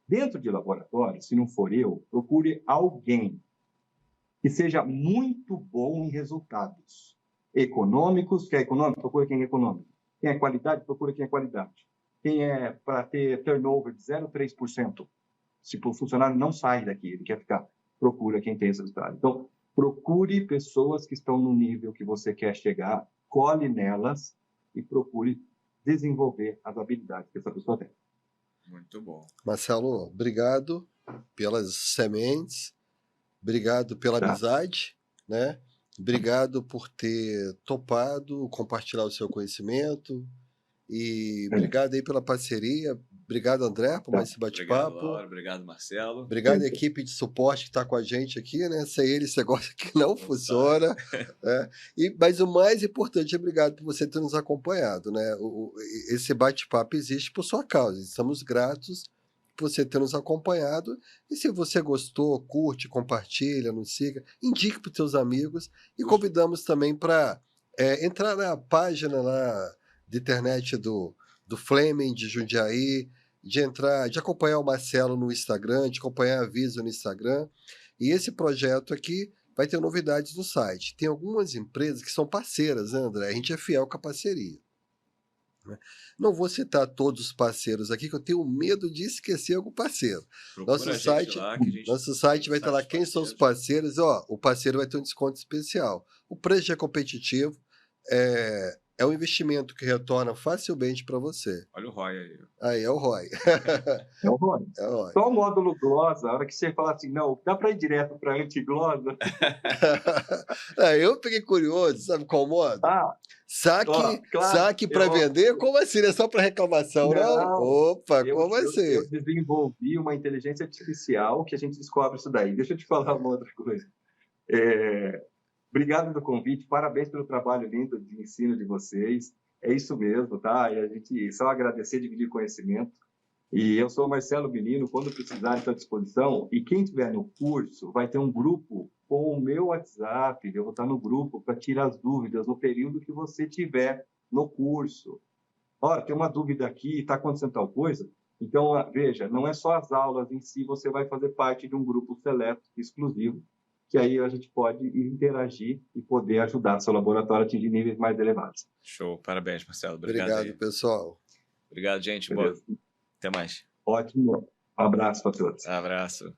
S2: Dentro de laboratório, se não for eu, procure alguém que seja muito bom em resultados econômicos. Quem é econômico? Procura quem é econômico. Quem é qualidade? Procura quem é qualidade. Quem é para ter turnover de 0,3%. Se o funcionário não sai daqui, ele quer ficar, procura quem tem esse resultado. Então, procure pessoas que estão no nível que você quer chegar, colhe nelas e procure desenvolver as habilidades que essa pessoa tem.
S1: Muito bom.
S3: Marcelo, obrigado pelas sementes, obrigado pela amizade, né? Obrigado por ter topado compartilhar o seu conhecimento e obrigado aí pela parceria. Obrigado, André, por mais esse bate-papo.
S1: Obrigado, Laura. Obrigado, Marcelo.
S3: Obrigado à equipe de suporte que está com a gente aqui, né? Sem ele, esse negócio aqui não funciona. Né? Mas o mais importante, obrigado por você ter nos acompanhado, né? Esse bate-papo existe por sua causa. Estamos gratos por você ter nos acompanhado. E se você gostou, curte, compartilha, nos siga, indique para os seus amigos. E convidamos também para entrar na página lá de internet do Fleming, de Jundiaí, de acompanhar o Marcelo no Instagram, de acompanhar a Viso no Instagram. E esse projeto aqui vai ter novidades no site. Tem algumas empresas que são parceiras, né, André? A gente é fiel com a parceria. Não vou citar todos os parceiros aqui, que eu tenho medo de esquecer algum parceiro. Nosso site vai estar lá quem são os parceiros. O parceiro vai ter um desconto especial. O preço é competitivo, é um investimento que retorna facilmente para você.
S1: Olha o ROI aí.
S3: Aí, é o ROI.
S2: É o ROI. Só o módulo glosa, a hora que você fala assim, não, dá para ir direto para antiglosa?
S3: Eu fiquei curioso, sabe qual modo? Saque para vender? Como assim? Não é só para reclamação, não? Opa, como assim?
S2: Eu desenvolvi uma inteligência artificial que a gente descobre isso daí. Deixa eu te falar uma outra coisa. Obrigado pelo convite, parabéns pelo trabalho lindo de ensino de vocês. É isso mesmo, tá? E a gente só agradecer, dividir conhecimento. E eu sou o Marcelo Menino, quando precisar, estou à disposição. E quem estiver no curso, vai ter um grupo com o meu WhatsApp. Eu vou estar no grupo para tirar as dúvidas no período que você tiver no curso. Olha, tem uma dúvida aqui, está acontecendo tal coisa? Então, veja, não é só as aulas em si, você vai fazer parte de um grupo seleto, exclusivo, que aí a gente pode interagir e poder ajudar seu laboratório a atingir níveis mais elevados.
S1: Show, parabéns, Marcelo.
S3: Obrigado pessoal.
S1: Obrigado, gente. Boa. Até mais.
S2: Ótimo. Um abraço para todos.
S1: Abraço.